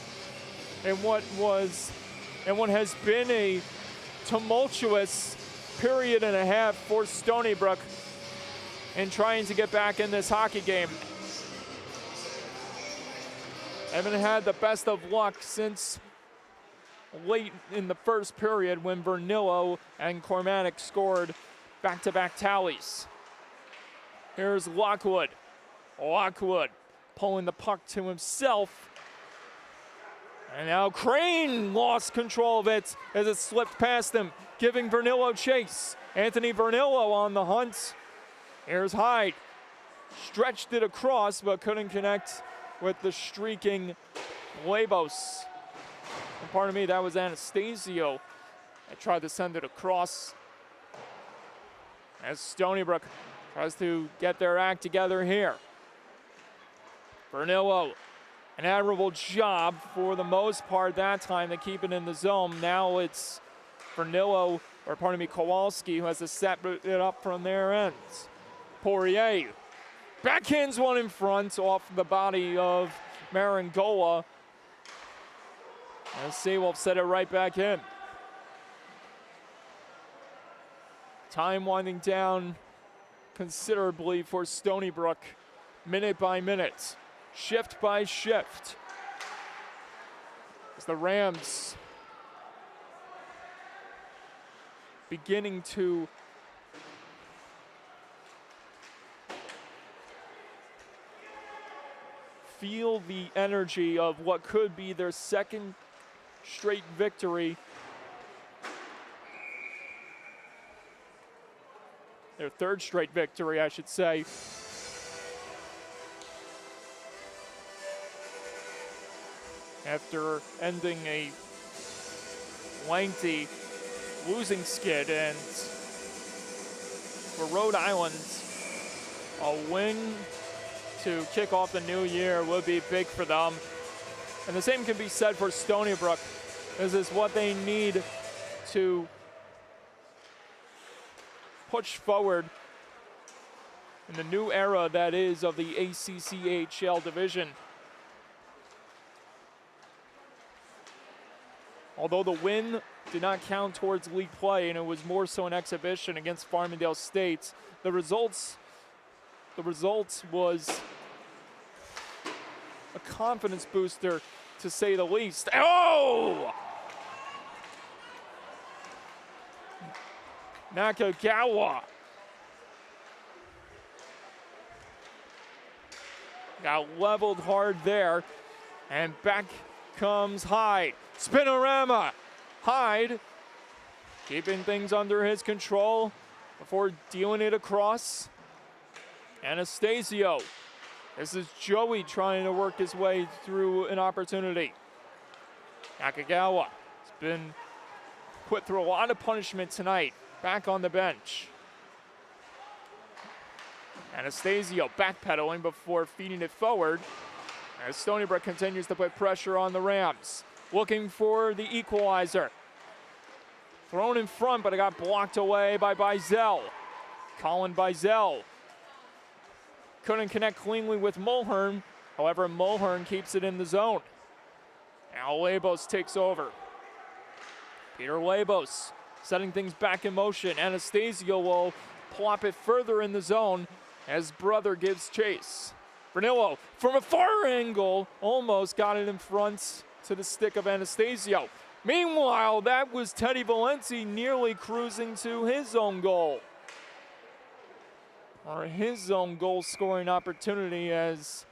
in what has been a tumultuous period and a half for Stony Brook in trying to get back in this hockey game. Haven't had the best of luck since late in the first period when Vernillo and Cormatic scored back-to-back tallies. Here's Lockwood. Lockwood pulling the puck to himself. And now Crane lost control of it as it slipped past him, giving Vernillo chase. Anthony Vernillo on the hunt. Here's Hyde. Stretched it across, but couldn't connect with the streaking Labos. And pardon me, that was Anastasio. I tried to send it across. As Stony Brook tries to get their act together here. Vernillo, an admirable job for the most part that time to keep it in the zone. Now it's Vernillo, or pardon me, Kowalski, who has to set it up from their ends. Poirier backhands one in front off the body of Marangola. And Seawolf set it right back in. Time winding down considerably for Stony Brook, minute by minute, shift by shift. As the Rams beginning to feel the energy of what could be their second straight victory. Their third straight victory, I should say. After ending a lengthy losing skid, and for Rhode Island, a win to kick off the new year would be big for them. And the same can be said for Stony Brook. This is what they need to push forward in the new era that is of the ACHA division. Although the win did not count towards league play and it was more so an exhibition against Farmingdale State, the result was a confidence booster, to say the least. Oh! Nakagawa got leveled hard there, and back comes Hyde. Spinorama. Hyde keeping things under his control before dealing it across. Anastasio. This is Joey trying to work his way through an opportunity. Nakagawa has been put through a lot of punishment tonight. Back on the bench. Anastasio backpedaling before feeding it forward as Stony Brook continues to put pressure on the Rams. Looking for the equalizer. Thrown in front, but it got blocked away by Bizel. Colin Bizel couldn't connect cleanly with Mulhern. However, Mulhern keeps it in the zone. Now Labos takes over. Peter Labos setting things back in motion. Anastasio will plop it further in the zone as brother gives chase. Vernillo from a far angle almost got it in front to the stick of Anastasio. Meanwhile, that was Teddy Valenci nearly cruising to his own goal. Or his own goal scoring opportunity, as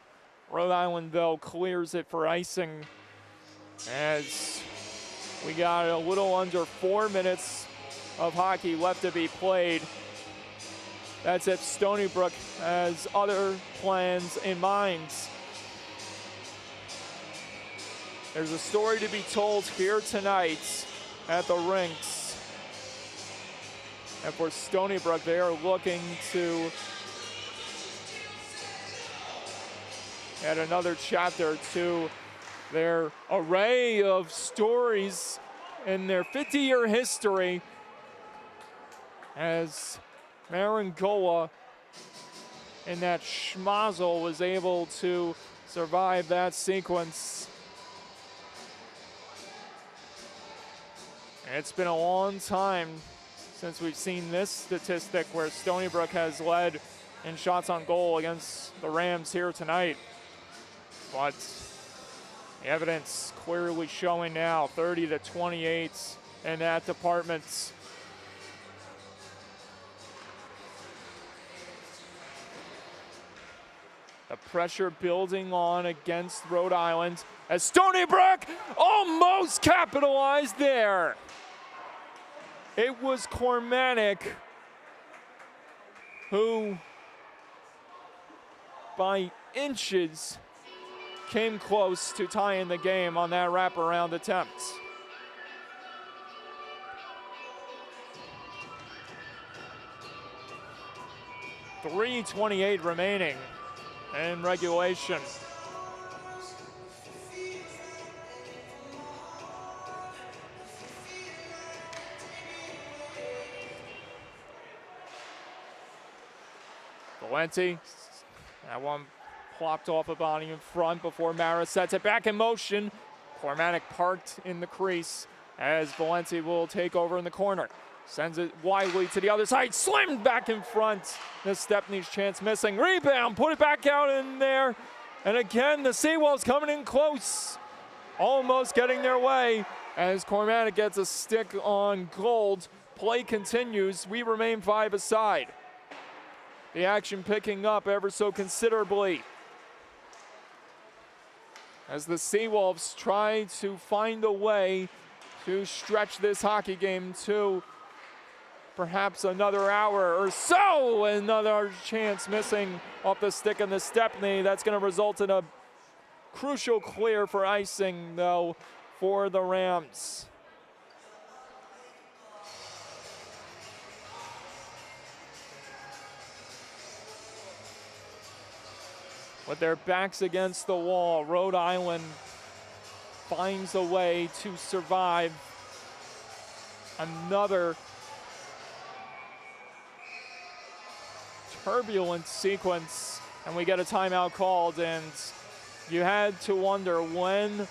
Rhode Island, though, clears it for icing. As we got a little under 4 minutes of hockey left to be played. That's if Stony Brook has other plans in mind. There's a story to be told here tonight at the rinks. And for Stony Brook, they are looking to add another chapter to their array of stories in their 50-year history, as Marangola in that schmozzle was able to survive that sequence. And it's been a long time since we've seen this statistic where Stony Brook has led in shots on goal against the Rams here tonight. But the evidence clearly showing now 30-28 in that department. The pressure building on against Rhode Island as Stony Brook almost capitalized there. It was Cormanic who, by inches, came close to tying the game on that wraparound attempt. .328 remaining in regulation. Valenti, that one plopped off a body in front before Mara sets it back in motion. Cormanic parked in the crease as Valenti will take over in the corner. Sends it widely to the other side, slammed back in front. This Stepney's chance missing. Rebound, put it back out in there. And again, the Seawolves coming in close. Almost getting their way as Cormanic gets a stick on Gold. Play continues, we remain 5 aside. The action picking up ever so considerably as the Seawolves try to find a way to stretch this hockey game to perhaps another hour or so. Another chance missing off the stick and the Stepney. That's going to result in a crucial clear for icing, though, for the Rams. With their backs against the wall, Rhode Island finds a way to survive another turbulent sequence, and we get a timeout called, and you had to wonder when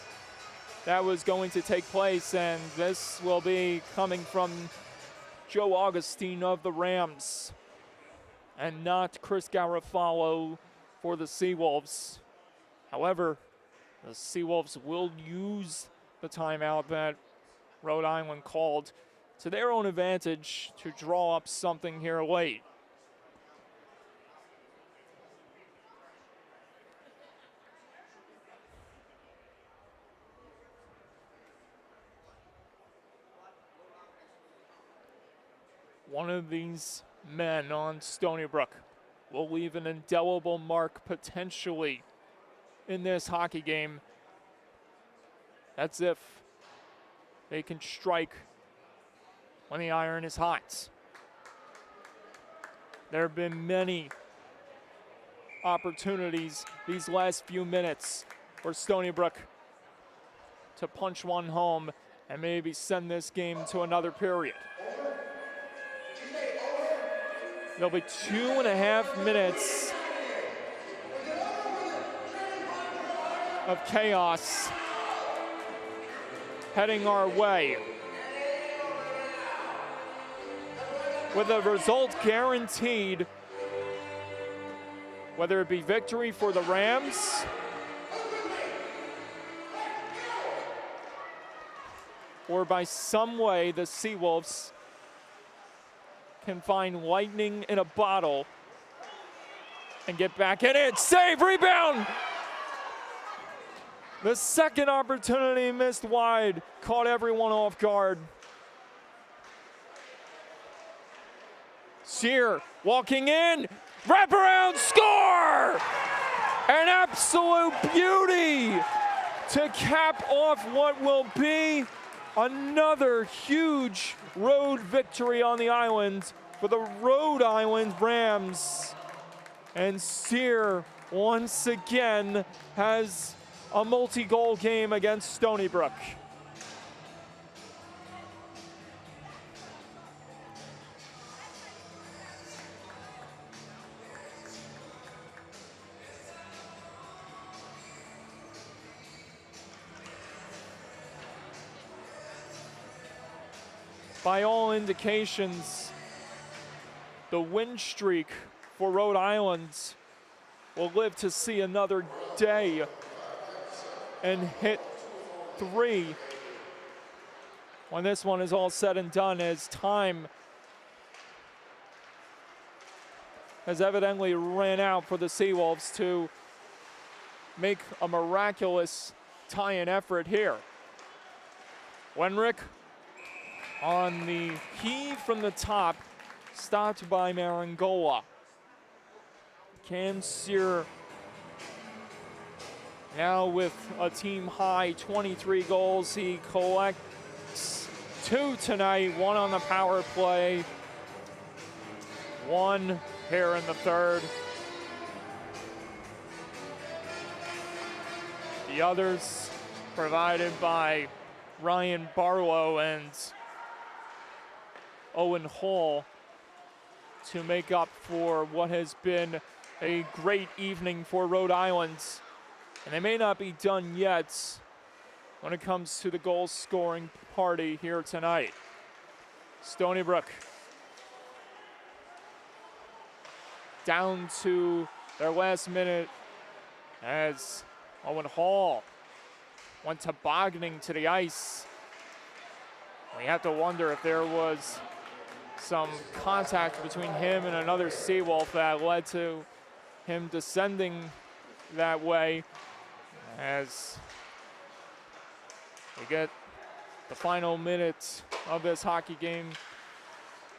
that was going to take place, and this will be coming from Joe Augustine of the Rams and not Chris Garofalo for the Seawolves. However, the Seawolves will use the timeout that Rhode Island called to their own advantage to draw up something here late. One of these men on Stony Brook will leave an indelible mark potentially in this hockey game. That's if they can strike when the iron is hot. There have been many opportunities these last few minutes for Stony Brook to punch one home and maybe send this game to another period. There'll be 2.5 minutes of chaos heading our way, with a result guaranteed, whether it be victory for the Rams or by some way the Seawolves can find lightning in a bottle and get back in it. Save, rebound! The second opportunity missed wide, caught everyone off guard. Sear walking in, wraparound, score! An absolute beauty to cap off what will be another huge road victory on the island for the Rhode Island Rams. And Sear once again has a multi-goal game against Stony Brook. By all indications, the win streak for Rhode Island will live to see another day and hit 3 when this one is all said and done, as time has evidently ran out for the Seawolves to make a miraculous tie-in effort here. Wenrick on the heave from the top, stopped by Marangola. Cancer now with a team high 23 goals. He collects 2 tonight, 1 on the power play, 1 here in the third. The others provided by Ryan Barlow and Owen Hall to make up for what has been a great evening for Rhode Island. And they may not be done yet when it comes to the goal scoring party here tonight. Stony Brook down to their last minute as Owen Hall went tobogganing to the ice. We have to wonder if there was some contact between him and another Seawolf that led to him descending that way, as we get the final minutes of this hockey game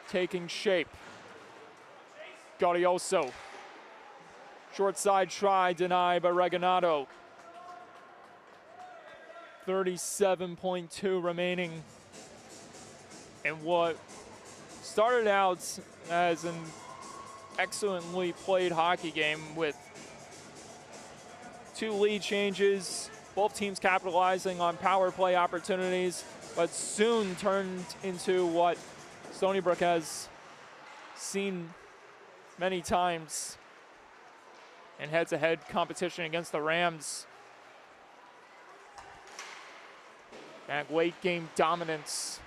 taking shape. Gaudioso, short side try denied by Regalado. 37.2 remaining in what started out as an excellently played hockey game with 2 lead changes, both teams capitalizing on power play opportunities, but soon turned into what Stony Brook has seen many times in head-to-head competition against the Rams. That late game dominance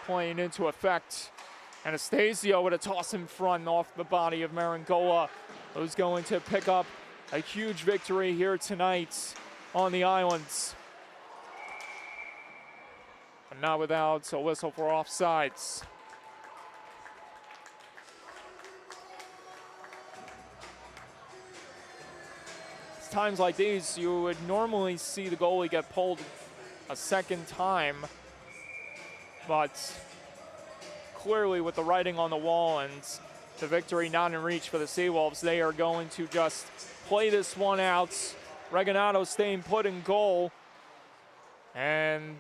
playing into effect. Anastasio with a toss in front off the body of Marangola, who's going to pick up a huge victory here tonight on the islands. But not without a whistle for offsides. It's times like these, you would normally see the goalie get pulled a second time, but clearly with the writing on the wall and the victory not in reach for the Seawolves, they are going to just play this one out. Regalado staying put in goal, and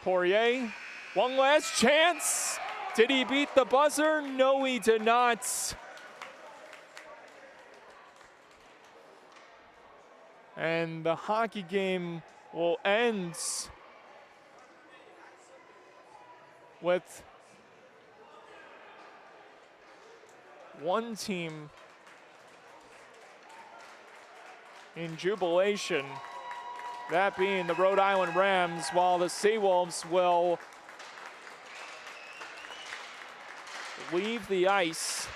Poirier, one last chance. Did he beat the buzzer? No, he did not. And the hockey game will end with one team in jubilation, that being the Rhode Island Rams, while the Seawolves will leave the ice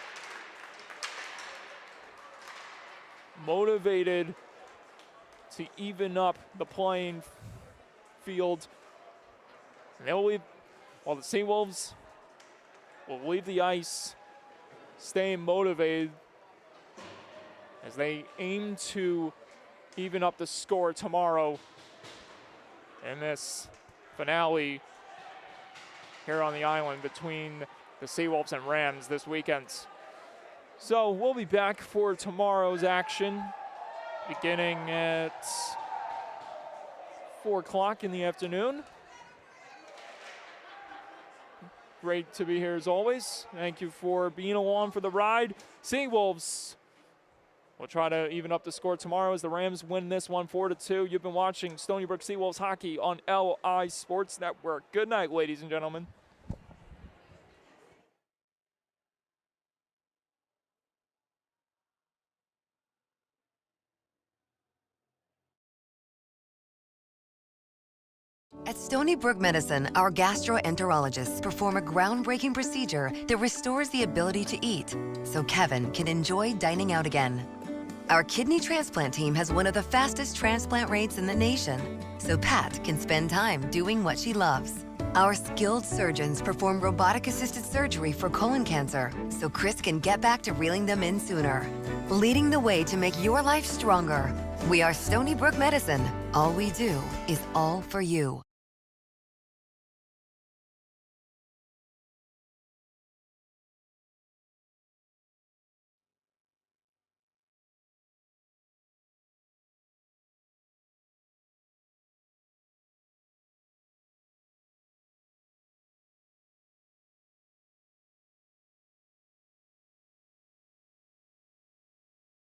motivated to even up the playing field. And they'll leave, while the Seawolves will leave the ice staying motivated as they aim to even up the score tomorrow in this finale here on the island between the Seawolves and Rams this weekend. So we'll be back for tomorrow's action beginning at 4 o'clock in the afternoon. Great to be here as always. Thank you for being along for the ride. Seawolves will try to even up the score tomorrow as the Rams win this one 4-2. You've been watching Stony Brook Seawolves hockey on LI Sports Network. Good night, ladies and gentlemen. At Stony Brook Medicine, our gastroenterologists perform a groundbreaking procedure that restores the ability to eat, so Kevin can enjoy dining out again. Our kidney transplant team has one of the fastest transplant rates in the nation, so Pat can spend time doing what she loves. Our skilled surgeons perform robotic-assisted surgery for colon cancer, so Chris can get back to reeling them in sooner. Leading the way to make your life stronger. We are Stony Brook Medicine. All we do is all for you.